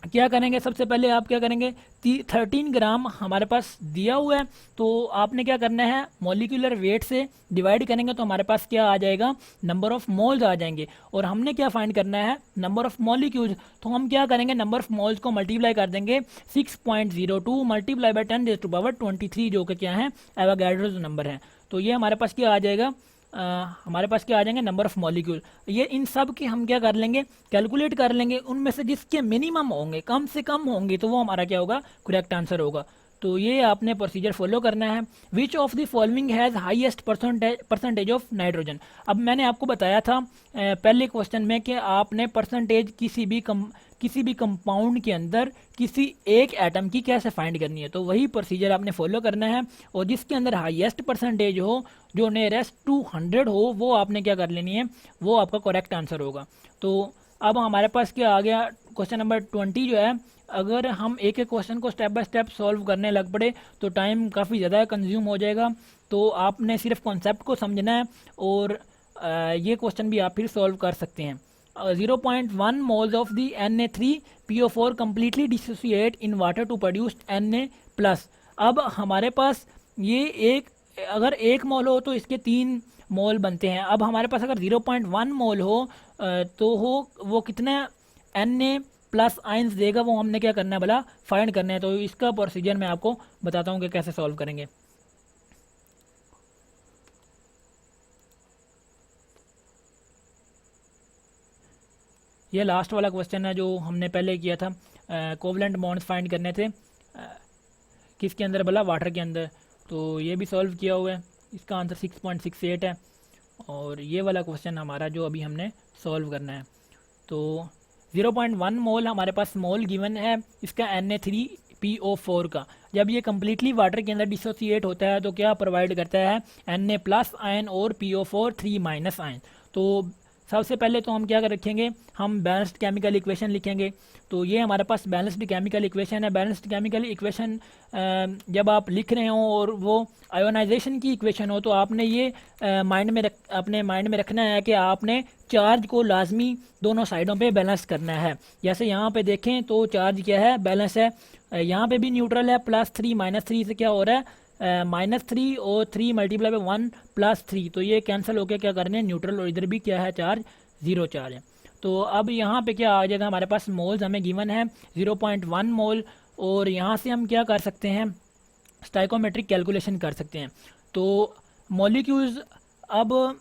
क्या करेंगे, सबसे पहले आप क्या करेंगे, 13 ग्राम हमारे पास दिया हुआ है, तो आपने क्या करना है, मॉलिक्यूलर वेट से डिवाइड करेंगे तो हमारे पास क्या आ जाएगा, नंबर ऑफ़ मोल्स आ जाएंगे। और हमने क्या फाइंड करना है, नंबर ऑफ़ मॉलिक्यूल्स। तो हम क्या करेंगे, नंबर ऑफ़ मोल्स को मल्टीप्लाई कर देंगे 6.02 मल्टीप्लाई बाय 10⁻23 जो कि क्या है, एवोगैड्रोस नंबर है। तो ये हमारे पास क्या आ जाएगा, हमारे पास क्या आ जाएंगे, नंबर ऑफ़ मॉलिक्यूल। ये इन सब के हम क्या कर लेंगे, कैलकुलेट कर लेंगे। उनमें से जिसके मिनिमम होंगे, कम से कम होंगे, तो वो हमारा क्या होगा, करेक्ट आंसर होगा। तो ये आपने प्रोसीजर फॉलो करना है। Which of the following has highest percentage of nitrogen. अब मैंने आपको बताया था पहले क्वेश्चन में कि आपने परसेंटेज किसी भी कंपाउंड के अंदर किसी एक एटम की कैसे फाइंड करनी है। तो वही प्रोसीजर आपने फॉलो करना है, और जिसके अंदर हाईएस्ट परसेंटेज हो, जो नियरेस्ट टू 100 हो, वो आपने क्या कर लेनी है, वो आपका करेक्ट आंसर होगा। तो अब हमारे पास क्या आ गया, क्वेश्चन नंबर 20 जो है, अगर हम एक एक क्वेश्चन को स्टेप बाय स्टेप सॉल्व करने लग पड़े तो टाइम काफ़ी ज़्यादा कंज्यूम हो जाएगा। तो आपने सिर्फ कॉन्सेप्ट को समझना है, और ये क्वेश्चन भी आप फिर सॉल्व कर सकते हैं। 0.1 moles of the Na3PO4 completely dissociate in water to produce Na+। अब हमारे पास ये अगर 1 मोल हो तो इसके 3 मोल बनते हैं। अब हमारे पास अगर 0.1 मोल हो तो वो कितना Na+ आयंस देगा, वो हमने क्या करना है भला, फाइंड करना है। तो इसका प्रोसीजर मैं आपको बताता हूँ कि कैसे सॉल्व करेंगे। ये लास्ट वाला क्वेश्चन है जो हमने पहले किया था, कोवलेंट बॉन्ड्स फाइंड करने थे, किसके अंदर भला, वाटर के अंदर। तो ये भी सॉल्व किया हुआ है, इसका आंसर 6.68 है। और ये वाला क्वेश्चन हमारा जो अभी हमने सॉल्व करना है। तो 0.1 मोल हमारे पास मोल गिवन है इसका Na3PO4 का। जब ये कम्प्लीटली वाटर के अंदर डिसोसिएट होता है तो क्या प्रोवाइड करता है, Na+ आयन और PO4 3- आयन। तो सबसे पहले तो हम क्या कर रखेंगे, हम बैलेंस्ड केमिकल इक्वेशन लिखेंगे। तो ये हमारे पास बैलेंस्ड केमिकल इक्वेशन है। बैलेंस्ड केमिकल इक्वेशन जब आप लिख रहे हो और वो आयोनाइजेशन की इक्वेशन हो, तो आपने ये अपने माइंड में रखना है कि आपने चार्ज को लाजमी दोनों साइडों पे बैलेंस करना है। जैसे यहाँ पे देखें तो चार्ज क्या है, बैलेंस है। यहाँ पे भी न्यूट्रल है, +3 -3 से क्या हो रहा है, -3 और 3 मल्टीप्लाई बाई 1 +3, तो ये कैंसिल होकर क्या करने हैं, न्यूट्रल, और इधर भी क्या है, चार्ज, 0 चार्ज है। तो अब यहाँ पे क्या आ जाएगा, हमारे पास मोल्स हमें गिवन है 0.1 मोल, और यहाँ से हम क्या कर सकते हैं, स्टाइकोमेट्रिक कैलकुलेशन कर सकते हैं। तो मॉलिक्यूल्स, अब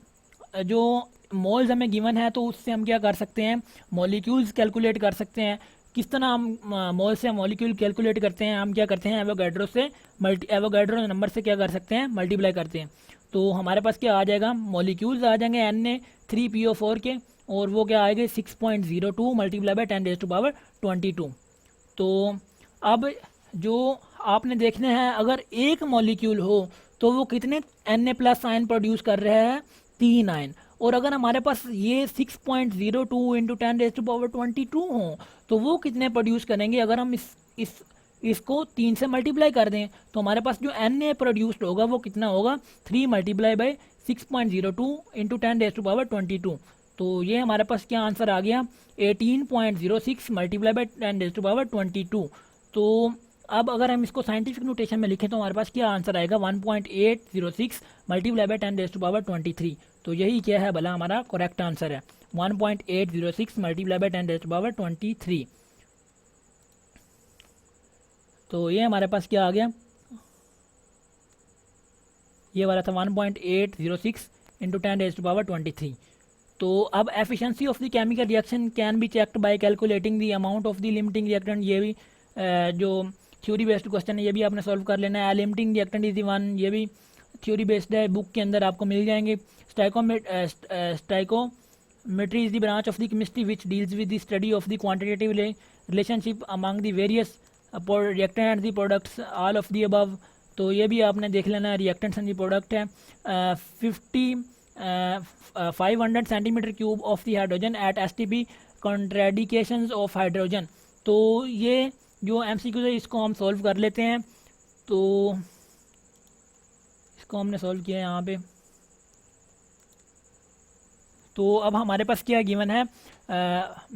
जो मोल्स हमें गिवन है तो उससे हम क्या कर सकते हैं, मॉलिक्यूल्स कैलकुलेट कर सकते हैं। किस तरह हम मोल से मॉलिक्यूल कैलकुलेट करते हैं, हम क्या करते हैं, एवोगैड्रो नंबर से क्या कर सकते हैं, मल्टीप्लाई करते हैं। तो हमारे पास क्या आ जाएगा, मॉलिक्यूल्स आ जाएंगे Na3PO4 के, और वो क्या आएंगे 6.02 मल्टीप्लाई बाई 10⁻22। तो अब जो आपने देखना है, अगर एक मॉलिक्यूल हो तो वो कितने Na+ आयन प्रोड्यूस कर रहा है, 3 आयन। और अगर हमारे पास ये 6.02 इंटू 10⁻22 हो तो वो कितने प्रोड्यूस करेंगे, अगर हम इसको 3 से मल्टीप्लाई कर दें तो हमारे पास जो Na प्रोड्यूस्ड होगा वो कितना होगा, 3 मल्टीप्लाई बाई 6.02 इंटू 10⁻22। तो ये हमारे पास क्या आंसर आ गया, 18.06 मल्टीप्लाई बाई 10⁻22। तो अब अगर हम इसको साइंटिफिक नोटेशन में लिखें तो हमारे पास क्या आंसर आएगा, 1.806 मल्टीप्लाई बाई 10⁻23। तो यही क्या है भला, हमारा करेक्ट आंसर है 1.806 मल्टीप्लाई बाई 10⁻23। तो ये हमारे पास क्या आ गया, ये वाला था 1.806 इंटू 10⁻23। तो अब efficiency of the chemical reaction can be checked by calculating the amount of the limiting reactant. ये भी जो थ्योरी बेस्ड क्वेश्चन है, ये भी आपने सॉल्व कर लेना है। Limiting reactant is the one, ये भी थ्योरी बेस्ड है, बुक के अंदर आपको मिल जाएंगे। Stoichiometry is the branch of the chemistry which deals with the study of the quantitative relationship among the various reactant and the products, all of the above. तो ये भी आपने देख लेना है, रिएक्टेंट्स एंड द प्रोडक्ट है। 500 centimetre cube of the hydrogen at STP contradictions of hydrogen. तो ये जो MCQ है इसको हम सॉल्व कर लेते हैं। तो इसको हमने सॉल्व किया है यहाँ पे। तो अब हमारे पास क्या गिवन है,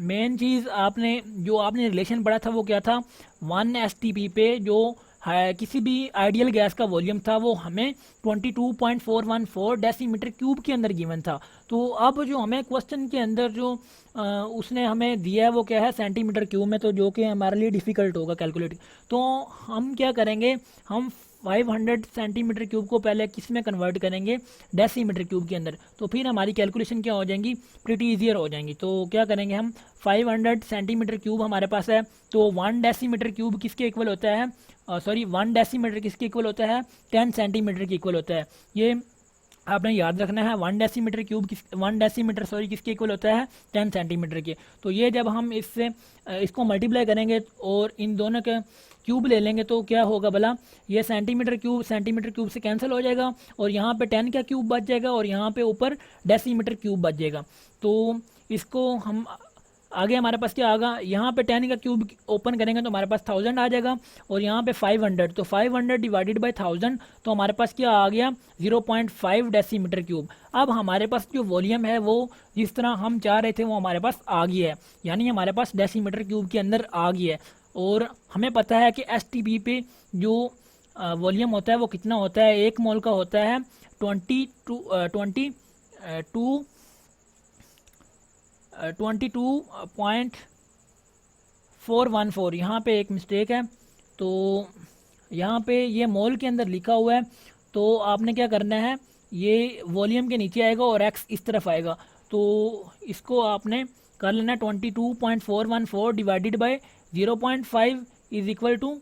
मेन चीज़ आपने रिलेशन पढ़ा था वो क्या था, 1 STP पे जो किसी भी आइडियल गैस का वॉल्यूम था वो हमें 22.414 डेसीमीटर क्यूब के अंदर गिवन था। तो अब जो हमें क्वेश्चन के अंदर जो उसने हमें दिया है वो क्या है, सेंटीमीटर क्यूब में, तो जो कि हमारे लिए डिफ़िकल्ट होगा कैलकुलेट। तो हम क्या करेंगे, हम 500 सेंटीमीटर क्यूब को पहले किस में कन्वर्ट करेंगे, डेसीमीटर क्यूब के अंदर। तो फिर हमारी कैलकुलेशन क्या हो जाएंगी, प्रीटी ईजियर हो जाएंगी। तो क्या करेंगे हम, 500 सेंटीमीटर क्यूब हमारे पास है, तो 1 डेसीमीटर क्यूब किसके इक्वल होता है, 1 डेसीमीटर किसके इक्वल होता है, 10 सेंटीमीटर के इक्वल होता है। ये आपने याद रखना है, 1 डेसीमीटर किसके इक्वल होता है, 10 सेंटीमीटर के। तो ये जब हम इसको मल्टीप्लाई करेंगे और इन दोनों के क्यूब ले लेंगे तो क्या होगा भला, ये सेंटीमीटर क्यूब से कैंसिल हो जाएगा, और यहाँ पे 10 का क्यूब बच जाएगा, और यहाँ पे ऊपर डेसीमीटर क्यूब बच जाएगा। तो इसको हम आगे हमारे पास क्या आएगा, यहाँ पे 10 का क्यूब ओपन करेंगे तो हमारे पास 1000 आ जाएगा, और यहाँ पे 500, तो 500 डिवाइडेड बाई 1000, तो हमारे पास क्या आ गया, 0.5 डेसीमीटर क्यूब। अब हमारे पास जो वॉल्यूम है वो जिस तरह हम चाह रहे थे वो हमारे पास आ गया है, यानी हमारे पास डेसीमीटर क्यूब के अंदर आ गया है। और हमें पता है कि STP पे जो वॉल्यूम होता है वो कितना होता है, 1 मोल का होता है 22.414। यहाँ पे एक मिस्टेक है, तो यहाँ पे ये मोल के अंदर लिखा हुआ है, तो आपने क्या करना है, ये वॉल्यूम के नीचे आएगा और x इस तरफ आएगा, तो इसको आपने कर लेना 22.414 divided by 0.5 is equal to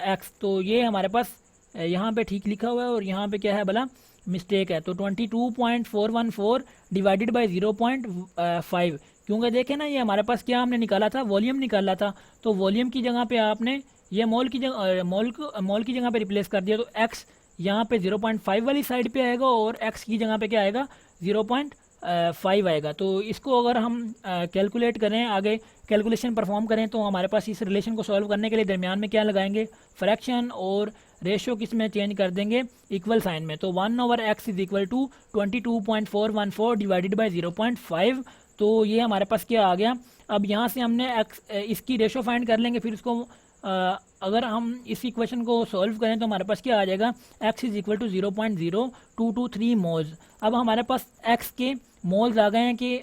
x। तो ये हमारे पास यहाँ पे ठीक लिखा हुआ है और यहाँ पे क्या है भला, मिस्टेक है। तो 22.414 डिवाइडेड बाई 0.5, क्योंकि देखें ना ये हमारे पास क्या हमने निकाला था, वॉल्यूम निकाला था। तो वॉल्यूम की जगह पे आपने ये मोल की जगह पे रिप्लेस कर दिया, तो x यहाँ पे 0.5 वाली साइड पे आएगा और x की जगह पे क्या आएगा, 5 आएगा। तो इसको अगर हम कैलकुलेट करें, आगे कैलकुलेशन परफॉर्म करें, तो हमारे पास इस रिलेशन को सॉल्व करने के लिए दरमियान में क्या लगाएंगे, फ्रैक्शन और रेशियो किस में चेंज कर देंगे, इक्वल साइन में। तो 1/x is equal to 22.414 divided by 0.5। तो ये हमारे पास क्या आ गया। अब यहाँ से हमने इसकी रेशो फाइंड कर लेंगे, फिर इसको अगर हम इस इक्वेशन को सॉल्व करें तो हमारे पास क्या आ जाएगा, x is equal to 0.0223 moles. अब हमारे पास x के मोल्स आ गए हैं कि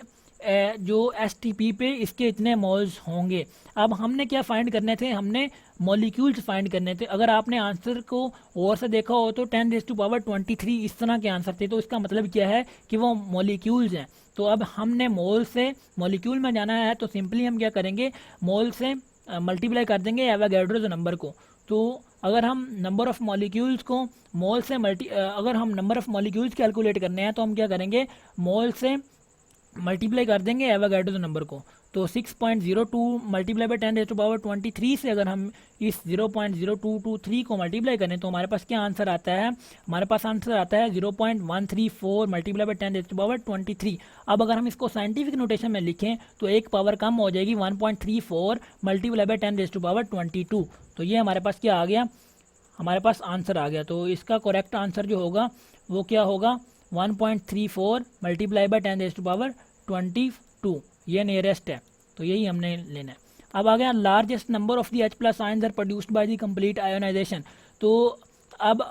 जो STP पे इसके इतने मोल्स होंगे। अब हमने क्या फाइंड करने थे, हमने मॉलिक्यूल्स फाइंड करने थे। अगर आपने आंसर को और से देखा हो तो 10⁻23 इस तरह के आंसर थे। तो इसका मतलब क्या है कि वो मॉलिक्यूल्स हैं। तो अब हमने मोल से मॉलिक्यूल में जाना है, तो सिंपली हम क्या करेंगे, मोल से मल्टीप्लाई कर देंगे एवोगाड्रोस नंबर को। तो अगर हम नंबर ऑफ़ मॉलिक्यूल्स को मोल से अगर हम नंबर ऑफ़ मॉलिक्यूल्स कैलकुलेट करने हैं तो हम क्या करेंगे, मोल से मल्टीप्लाई कर देंगे एवोगाड्रोस नंबर को। तो 6.02 मल्टीप्लाई बाई 10⁻23 से अगर हम इस 0.0223 को मल्टीप्लाई करें तो हमारे पास क्या आंसर आता है, हमारे पास आंसर आता है 0.134 मल्टीप्लाई बाई 10⁻23। अब अगर हम इसको साइंटिफिक नोटेशन में लिखें तो एक पावर कम हो जाएगी, 1.34 मल्टीप्लाई बाई 10⁻22। तो ये हमारे पास क्या आ गया, हमारे पास आंसर आ गया। तो इसका करेक्ट आंसर जो होगा वो क्या होगा, 1.34 मल्टीप्लाई बाई 10⁻22, ये नियरेस्ट है। तो यही हमने लेना है। अब आ गया largest number of the H+ ions are produced by the complete ionization. तो अब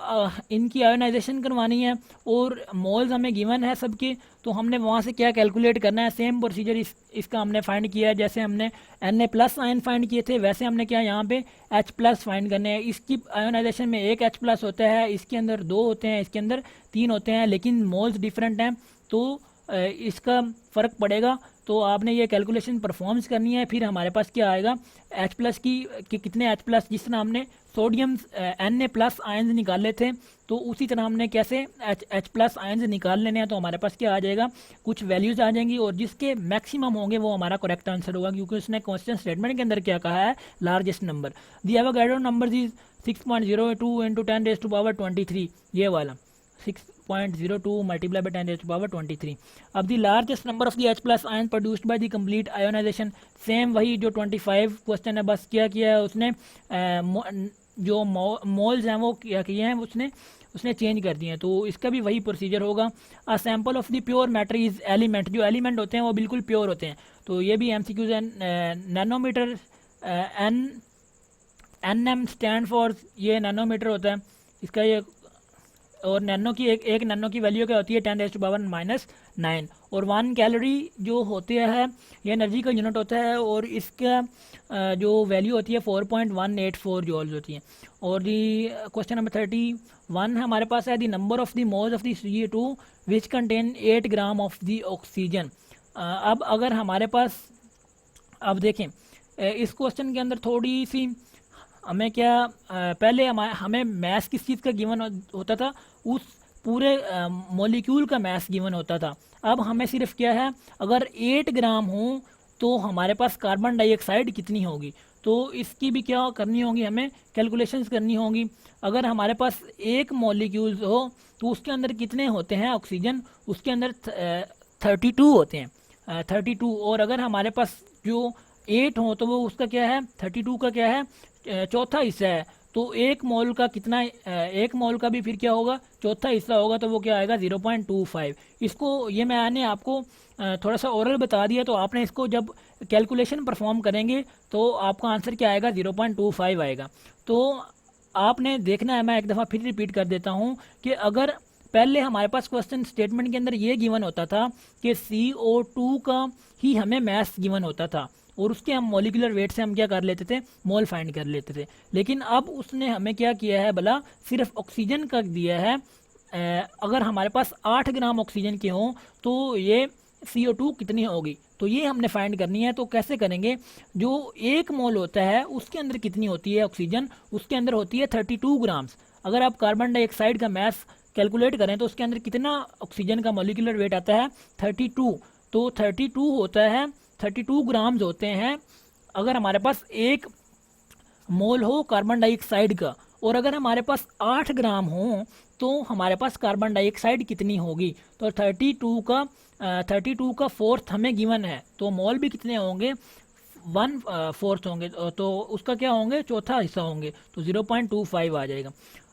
इनकी आयोनाइजेशन करवानी है और मोल्स हमें गिवन है सबके, तो हमने वहाँ से क्या कैलकुलेट करना है, सेम प्रोसीजर इसका हमने फाइंड किया है। जैसे हमने Na+ आयन फाइंड किए थे वैसे हमने क्या यहाँ पे H+ फाइंड करने हैं। इसकी आयोनाइजेशन में एक H+ होता है, इसके अंदर 2 होते हैं, इसके अंदर 3 होते हैं, लेकिन मोल्स डिफरेंट हैं तो इसका फ़र्क पड़ेगा। तो आपने ये कैलकुलेशन परफॉर्म्स करनी है। फिर हमारे पास क्या आएगा, H+ की कितने H+, जिस तरह हमने सोडियम Na+ आयन्स निकाले थे तो उसी तरह हमने कैसे H+ आयन्स निकाल लेने हैं। तो हमारे पास क्या आ जाएगा, कुछ वैल्यूज़ आ जाएंगी और जिसके मैक्सिमम होंगे वो हमारा करेक्ट आंसर होगा, क्योंकि उसने क्वेश्चन स्टेटमेंट के अंदर क्या कहा है, largest number. The Avogadro number is 6.02 × 10⁻23, ये वाला 6.02 मल्टीप्लाई बाई 10⁻23। अब the largest number of the H+ ion produced by the complete ionization, same वही जो 25 क्वेश्चन है, बस क्या किया है उसने, जो मोल्स हैं वो क्या किए हैं, उसने चेंज कर दिए हैं। तो इसका भी वही प्रोसीजर होगा। A sample of the pure matter is element, जो एलिमेंट होते हैं वो बिल्कुल प्योर होते हैं। तो ये भी MCQs है। नैनोमीटर, NM स्टैंड फॉर, ये नैनोमीटर होता है इसका ये, और नैनो की एक नैनो की वैल्यू क्या होती है, 10⁻⁻9। और 1 कैलोरी जो होती है ये एनर्जी का यूनिट होता है और इसका जो वैल्यू होती है 4.184 जॉल्स होती है। और दी क्वेश्चन नंबर 31 हमारे पास है, the number of the moles of the CO2 which contain 8 gram of the oxygen. अब अगर हमारे पास, अब देखें इस क्वेश्चन के अंदर थोड़ी सी हमें क्या, पहले हमें मैस किस चीज़ का गिवन होता था, उस पूरे मॉलिक्यूल का मैस गिवन होता था। अब हमें सिर्फ क्या है, अगर 8 ग्राम हो तो हमारे पास कार्बन डाइऑक्साइड कितनी होगी, तो इसकी भी क्या करनी होगी, हमें कैलकुलेशंस करनी होगी। अगर हमारे पास एक मॉलिक्यूल्स हो तो उसके अंदर कितने होते हैं ऑक्सीजन, उसके अंदर 32 होते हैं, 32। और अगर हमारे पास जो 8 हो तो वो उसका क्या है, 32 का क्या है, चौथा हिस्सा है। तो एक मोल का कितना, एक मोल का भी फिर क्या होगा, चौथा हिस्सा होगा, तो वो क्या आएगा 0.25। इसको ये मैंने आपको थोड़ा सा ओरल बता दिया, तो आपने इसको जब कैलकुलेशन परफॉर्म करेंगे तो आपका आंसर क्या आएगा, 0.25 आएगा। तो आपने देखना है, मैं एक दफ़ा फिर रिपीट कर देता हूँ कि अगर पहले हमारे पास क्वेश्चन स्टेटमेंट के अंदर ये गिवन होता था कि CO2 का ही हमें मैस गिवन होता था और उसके हम मॉलिक्यूलर वेट से हम क्या कर लेते थे, मोल फाइंड कर लेते थे। लेकिन अब उसने हमें क्या किया है भला, सिर्फ ऑक्सीजन का दिया है। अगर हमारे पास 8 ग्राम ऑक्सीजन के हों तो ये CO2 कितनी होगी, तो ये हमने फाइंड करनी है। तो कैसे करेंगे, जो 1 मोल होता है उसके अंदर कितनी होती है ऑक्सीजन, उसके अंदर होती है 32 ग्राम्स। अगर आप कार्बन डाइऑक्साइड का मैस कैलकुलेट करें तो उसके अंदर कितना ऑक्सीजन का मॉलिक्यूलर वेट आता है, 32। तो 32 होता है, 32 ग्राम्स होते हैं अगर हमारे पास 1 मोल हो कार्बन डाइऑक्साइड का, और अगर हमारे पास 8 ग्राम हो तो हमारे पास कार्बन डाइऑक्साइड कितनी होगी। तो 32 का फोर्थ हमें गिवन है, तो मोल भी कितने होंगे, 1/4 होंगे, तो उसका क्या होंगे, चौथा हिस्सा होंगे, तो 0.25 आ जाएगा।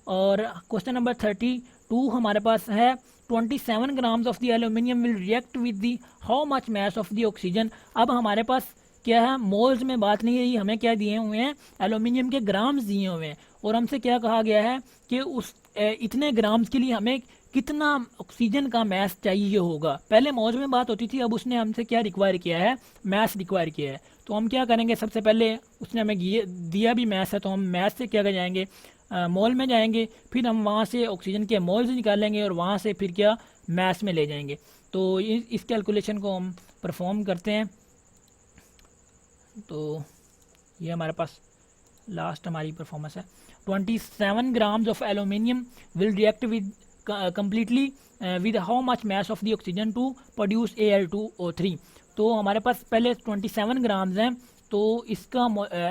और क्वेश्चन नंबर 32 हमारे पास है 27 grams of the aluminium will react with the how much mass of the oxygen. अब हमारे पास क्या है, मोल्स में बात नहीं है, हमें क्या दिए हुए हैं, एल्यूमिनियम के ग्राम्स दिए हुए हैं, और हमसे क्या कहा गया है कि उस इतने ग्राम्स के लिए हमें कितना ऑक्सीजन का मैस चाहिए होगा। पहले मौज में बात होती थी, अब उसने हमसे क्या रिक्वायर किया है, मैस रिक्वायर किया है। तो हम क्या करेंगे, सबसे पहले उसने हमें दिया भी मैस है, तो हम मैस से क्या कर जाएंगे, मोल में जाएंगे, फिर हम वहाँ से ऑक्सीजन के मोल्स निकालेंगे और वहाँ से फिर क्या मैस में ले जाएंगे। तो इस कैलकुलेशन को हम परफॉर्म करते हैं। तो ये हमारे पास लास्ट हमारी परफॉर्मेंस है। 27 grams of aluminium will react with completely with how much mass of the oxygen to produce Al2O3। तो हमारे पास पहले 27 ग्राम्स हैं, तो इसका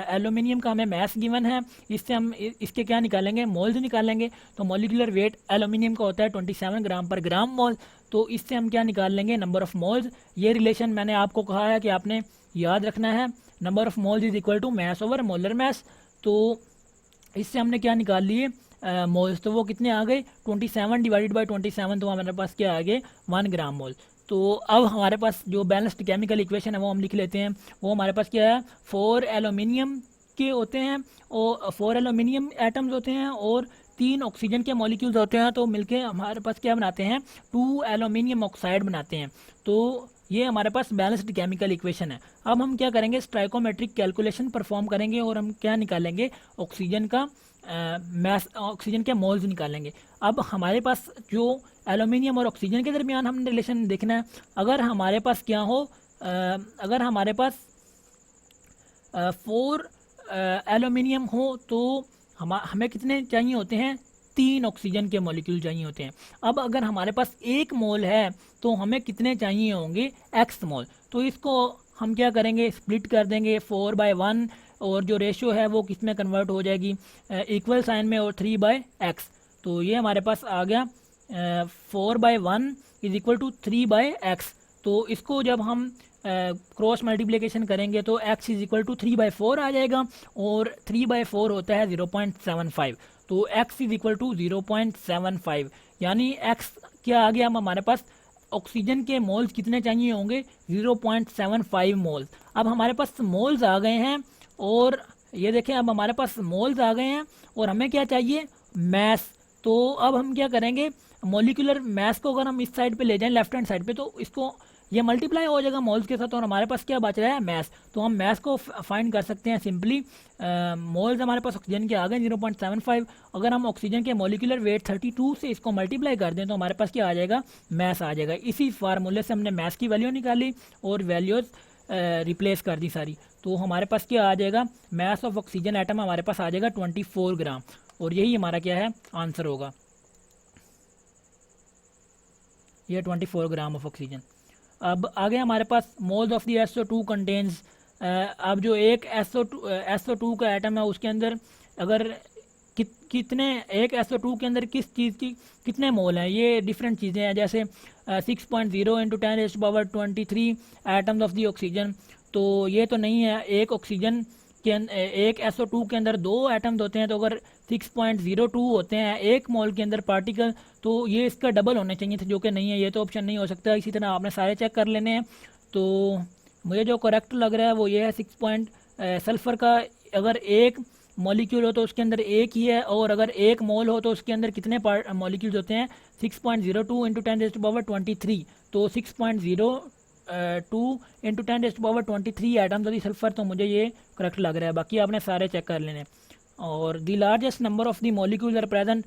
एल्यूमिनियम का हमें मैस गिवन है, इससे हम इसके क्या निकालेंगे, मोल्स निकालेंगे। तो मॉलिक्यूलर वेट एल्यूमिनियम का होता है 27 ग्राम पर ग्राम मोल, तो इससे हम क्या निकाल लेंगे, नंबर ऑफ मोल्स। ये रिलेशन मैंने आपको कहा है कि आपने याद रखना है, number of moles is equal to mass over molar mass. तो इससे हमने क्या निकाल लिए, मोल्स, तो वो कितने आ गए, 27 डिवाइडेड बाई 27, तो हमारे पास क्या आ गए, 1 ग्राम मोल। तो अब हमारे पास जो बैलेंस्ड केमिकल इक्वेशन है वो हम लिख लेते हैं। वो हमारे पास क्या है, 4 एल्यूमिनियम के होते हैं, और 4 एल्यूमिनियम एटम्स होते हैं और 3 ऑक्सीजन के मॉलिक्यूल्स होते हैं, तो मिलके हमारे पास क्या बनाते हैं, 2 एल्यूमिनियम ऑक्साइड बनाते हैं। तो ये हमारे पास बैलेंस्ड केमिकल इक्वेशन है। अब हम क्या करेंगे, स्टाइकोमेट्रिक कैलकुलेशन परफॉर्म करेंगे और हम क्या निकालेंगे, ऑक्सीजन का मैस, ऑक्सीजन के मोल्स निकालेंगे। अब हमारे पास जो एल्यूमिनियम और ऑक्सीजन के दरमियान हमने रिलेशन देखना है। अगर हमारे पास क्या हो, अगर हमारे पास 4 एल्यूमिनियम हो तो हमें कितने चाहिए होते हैं, 3 ऑक्सीजन के मॉलिक्यूल चाहिए होते हैं। अब अगर हमारे पास 1 मोल है तो हमें कितने चाहिए होंगे, x मोल। तो इसको हम क्या करेंगे, स्प्लिट कर देंगे 4/1, और जो रेशियो है वो किस में कन्वर्ट हो जाएगी, इक्वल साइन में, और 3/x। तो ये हमारे पास आ गया 4/1 इज इक्वल टू 3/x। तो इसको जब हम क्रॉस मल्टीप्लिकेशन करेंगे तो x इज इक्वल टू 3/4 आ जाएगा, और 3/4 होता है 0.75, तो x इज इक्वल टू 0.75, यानी x क्या आ गया, हम हमारे पास ऑक्सीजन के मोल्स कितने चाहिए होंगे, 0.75 मोल्स। अब हमारे पास मोल्स आ गए हैं, और ये देखें अब हमारे पास मोल्स आ गए हैं, और हमें क्या चाहिए, मैस। तो अब हम क्या करेंगे, मॉलिक्यूलर मैस को अगर हम इस साइड पे ले जाएं, लेफ्ट हैंड साइड पे, तो इसको ये मल्टीप्लाई हो जाएगा मोल्स के साथ, और हमारे पास क्या बच रहा है, मैस। तो हम मैस को फाइंड कर सकते हैं सिंपली, मोल्स हमारे पास ऑक्सीजन के आ गए 0.75। अगर हम ऑक्सीजन के मॉलिक्यूलर वेट 32 से इसको मल्टीप्लाई कर दें तो हमारे पास क्या आ जाएगा, मैस आ जाएगा। इसी फार्मूले से हमने मैस की वैल्यू निकाली और वैल्यूज़ रिप्लेस कर दी सारी। तो हमारे पास क्या आ जाएगा, मैस ऑफ ऑक्सीजन एटम हमारे पास आ जाएगा 24 ग्राम, और यही हमारा क्या है, आंसर होगा, ये 24 ग्राम ऑफ ऑक्सीजन। अब आगे हमारे पास moles of the SO2 contains. अब जो एक SO2 का एटम है उसके अंदर अगर कितने, एक SO2 के अंदर किस चीज़ की कितने मोल हैं, ये डिफरेंट चीज़ें हैं। जैसे 6.0 × 10⁻23 एटम्स ऑफ दी ऑक्सीजन, तो ये तो नहीं है। एक ऑक्सीजन के एक SO2 के अंदर 2 एटम्स होते हैं, तो अगर 6.02 होते हैं एक मोल के अंदर पार्टिकल, तो ये इसका डबल होने चाहिए थे, जो कि नहीं है, ये तो ऑप्शन नहीं हो सकता। इसी तरह आपने सारे चेक कर लेने हैं। तो मुझे जो करेक्ट लग रहा है वो ये है, सल्फ़र का अगर एक मॉलिक्यूल हो तो उसके अंदर एक ही है, और अगर एक मोल हो तो उसके अंदर कितने मॉलिक्यूल्स होते हैं, 6.02 × 10⁻23, तो 6.02 × 10⁻23 एटम्स ऑफ सल्फर। तो मुझे ये करेक्ट लग रहा है, बाकी आपने सारे चेक कर लेने। और the largest number of the molecules are present,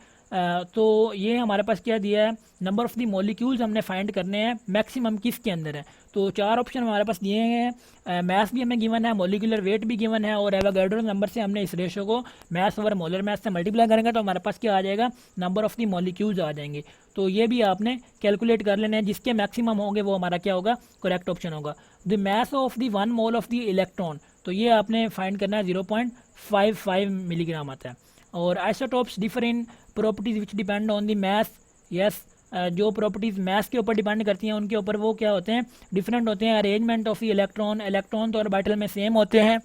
तो ये हमारे पास क्या दिया है, नंबर ऑफ दी मॉलिक्यूल्स हमने फाइंड करने हैं, मैक्सिमम किसके अंदर है। तो 4 ऑप्शन हमारे पास दिए हैं, मैस भी हमें गिवन है, मॉलिक्यूलर वेट भी गिवन है, और एवोगाड्रो नंबर से हमने इस रेशो को मैस ओवर मोलर मैस से मल्टीप्लाई करेंगे तो हमारे पास क्या आ जाएगा, नंबर ऑफ दी मॉलिक्यूल्स आ जाएंगे। तो ये भी आपने कैलकुलेट कर लेने हैं, जिसके मैक्सिमम होंगे वो हमारा क्या होगा, करेक्ट ऑप्शन होगा। The mass of the 1 mole of the electron, तो ये आपने फाइंड करना है, 0.55 मिलीग्राम आता है। और isotopes differ in properties which depend on the mass. Yes, जो प्रॉपर्टीज़ मास के ऊपर डिपेंड करती हैं उनके ऊपर वो क्या होते हैं, डिफरेंट होते हैं। अरेंजमेंट ऑफ द इलेक्ट्रॉन तो ऑर्बिटल में सेम होते हैं,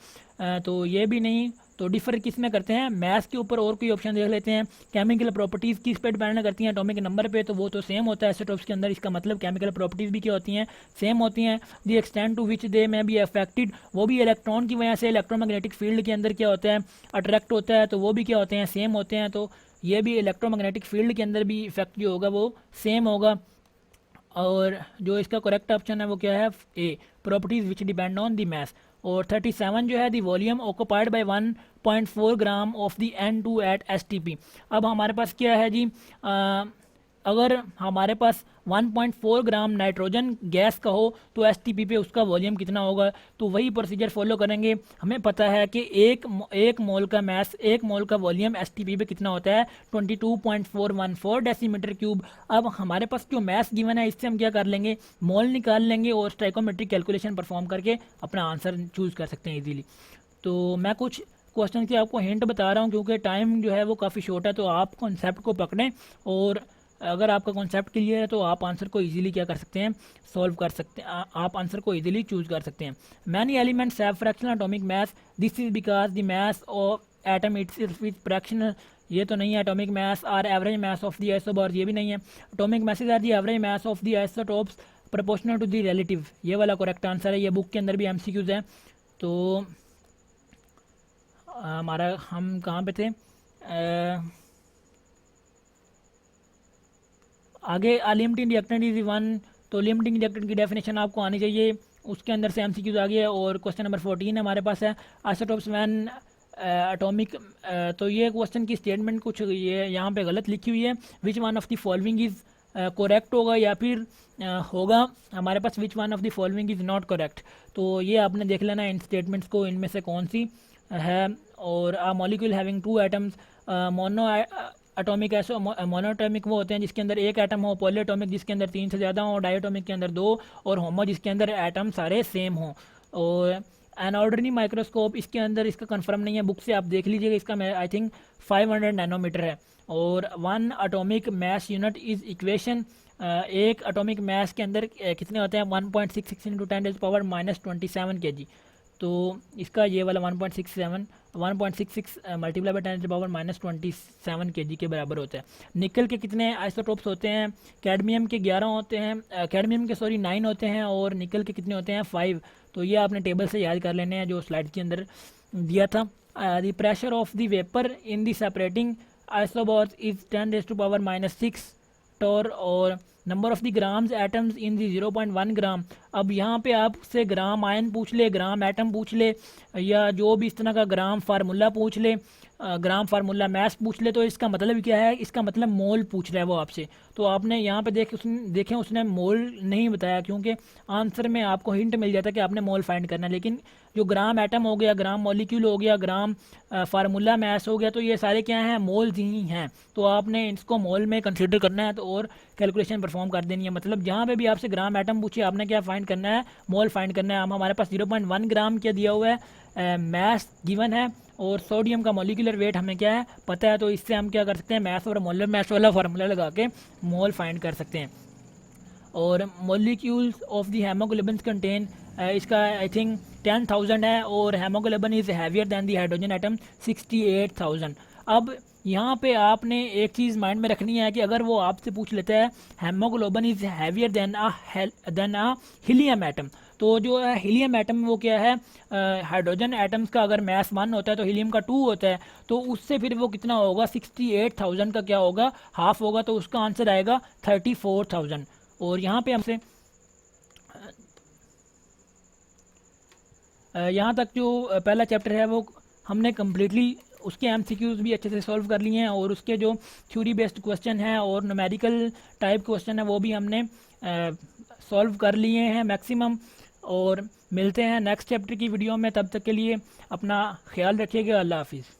तो ये भी नहीं। तो डिफर किस में करते हैं, मैथ के ऊपर। और कोई ऑप्शन देख लेते हैं। केमिकल प्रॉपर्टीज़ किस पे डिपेंड करती हैं, एटॉमिक नंबर पे, तो वो तो सेम होता है आइसोटोप्स के अंदर। इसका मतलब केमिकल प्रॉपर्टीज़ भी क्या होती हैं, सेम होती हैं। दी एक्सटेंट टू विच दे में बी अफेक्टेड, वो भी इलेक्ट्रॉन की वजह से इलेक्ट्रोमैग्नेटिक फील्ड के अंदर क्या होता है, अट्रैक्ट होता है, तो वो भी क्या होते हैं, सेम होते हैं। तो ये भी इलेक्ट्रोमैग्नेटिक फील्ड के अंदर भी इफेक्ट जो होगा वो सेम होगा। और जो इसका करेक्ट ऑप्शन है वो क्या है, A, properties which depend on the mass. और 37 जो है, the volume occupied by 1.4 gram of the N2 at STP। अब हमारे पास क्या है जी, अगर हमारे पास 1.4 ग्राम नाइट्रोजन गैस का हो तो STP पे उसका वॉल्यूम कितना होगा, तो वही प्रोसीजर फॉलो करेंगे। हमें पता है कि एक मोल का मास, एक मोल का वॉल्यूम STP पे कितना होता है, 22.414 डेसीमीटर क्यूब। अब हमारे पास जो मास गिवन है इससे हम क्या कर लेंगे, मोल निकाल लेंगे और स्टोइकोमेट्रिक कैलकुलेशन परफॉर्म करके अपना आंसर चूज़ कर सकते हैं इजीली। तो मैं कुछ क्वेश्चन की आपको हिंट बता रहा हूँ क्योंकि टाइम जो है वो काफ़ी शॉर्ट है, तो आप कॉन्सेप्ट को पकड़ें और अगर आपका कॉन्सेप्ट क्लियर है तो आप आंसर को इजीली क्या कर सकते हैं, सॉल्व कर सकते हैं, आप आंसर को इजीली चूज कर सकते हैं। Many elements have fractional atomic mass, this is because the mass of atom itself is fractional. ये तो नहीं है। Atomic mass are average mass of the isotopes, ये भी नहीं है। Atomic masses are the average mass of the isotopes proportional to the relative, ये वाला करेक्ट आंसर है। ये बुक के अंदर भी MCQs है। तो हमारा हम कहाँ पे थे, आगे लिमिटिंग रिएक्टेंट इज वन। तो लिमिटिंग रिएक्टेंट की डेफिनेशन आपको आनी चाहिए, उसके अंदर से MCQs आ गया। और क्वेश्चन नंबर 14 हमारे पास है, आइसोटोप्स व्हेन एटॉमिक। तो ये क्वेश्चन की स्टेटमेंट कुछ ये यहाँ पे गलत लिखी हुई है। Which one of the following is correct होगा या फिर होगा हमारे पास which one of the following is not correct. तो ये आपने देख लेना इन स्टेटमेंट्स को, इनमें से कौन सी है। और a molecule having 2 atoms, monoatomic monoatomic वो होते हैं जिसके अंदर एक एटम हो, पॉलीएटॉमिक जिसके अंदर 3 से ज़्यादा हो, डायटोमिक के अंदर 2, और होमो जिसके अंदर एटम सारे सेम हो। और एनऑर्डनरी माइक्रोस्कोप इसके अंदर इसका कंफर्म नहीं है, बुक से आप देख लीजिएगा। इसका आई थिंक 500 नैनोमीटर है। और 1 atomic mass unit is equation, एक एटॉमिक मास के अंदर कितने होते हैं, 1.66 इंटू 10⁻⁻27 kg। तो इसका ये वाला 1.66 मल्टीप्लाई बाई 10⁻⁻27 kg के बराबर होता है। निकल के कितने आइसोटोप्स होते हैं, कैडमियम के 11 होते हैं, कैडमियम के 9 होते हैं, और निकल के कितने होते हैं, 5। तो ये आपने टेबल से याद कर लेने हैं जो स्लाइड के अंदर दिया था। The pressure of the vapour in the separating isotopes is 10⁻⁻6 torr. और number of the grams atoms in the 0.1 gram. अब यहाँ पे आपसे ग्राम आयन पूछ ले, ग्राम एटम पूछ ले, या जो भी इस तरह का ग्राम फार्मूला पूछ ले, ग्राम फार्मूला मैथ पूछ ले, तो इसका मतलब क्या है, इसका मतलब मोल पूछ रहा है वो आपसे। तो आपने यहाँ पे देखें उसने मोल नहीं बताया, क्योंकि आंसर में आपको हिंट मिल जाता है कि आपने मोल फाइंड करना है। लेकिन जो ग्राम एटम हो गया, ग्राम मॉलिक्यूल हो गया, ग्राम फार्मूला मैथ हो गया, तो ये सारे क्या हैं, मोल्स ही हैं। तो आपने इसको मोल में कंसीडर करना है, तो और कैलकुलेशन परफॉर्म कर देनी है। मतलब जहाँ पे भी आपसे ग्राम एटम पूछे आपने क्या फाइंड करना है, मोल फाइंड करना है। हमारे पास 0.1 ग्राम क्या दिया हुआ है, मैथ गिवन है, और सोडियम का मॉलिक्यूलर वेट हमें क्या है पता है। तो इससे हम क्या कर सकते हैं, मैथ और मोलर मैथ वाला फार्मूला लगा के मोल फाइंड कर सकते हैं। और molecules of the haemoglobin contain, इसका आई थिंक 10,000 है, और haemoglobin is heavier than the hydrogen atom 68,000। अब यहाँ पे आपने एक चीज़ माइंड में रखनी है कि अगर वो आपसे पूछ लेता है haemoglobin is heavier then a helium atom, तो जो हीलियम एटम वो क्या है, हाइड्रोजन एटम्स का अगर मास 1 होता है तो हीलियम का 2 होता है, तो उससे फिर वो कितना होगा, 68,000 का क्या होगा, हाफ होगा। तो उसका आंसर आएगा 34,000। और यहाँ पे हमसे यहाँ तक जो पहला चैप्टर है वो हमने कम्प्लीटली उसके MCQs भी अच्छे से सॉल्व कर लिए हैं, और उसके जो थ्योरी बेस्ड क्वेश्चन हैं और न्यूमेरिकल टाइप क्वेश्चन है वो भी हमने सॉल्व कर लिए हैं मैक्सिमम। और मिलते हैं नेक्स्ट चैप्टर की वीडियो में, तब तक के लिए अपना ख्याल रखिएगा। अल्लाह हाफिज़।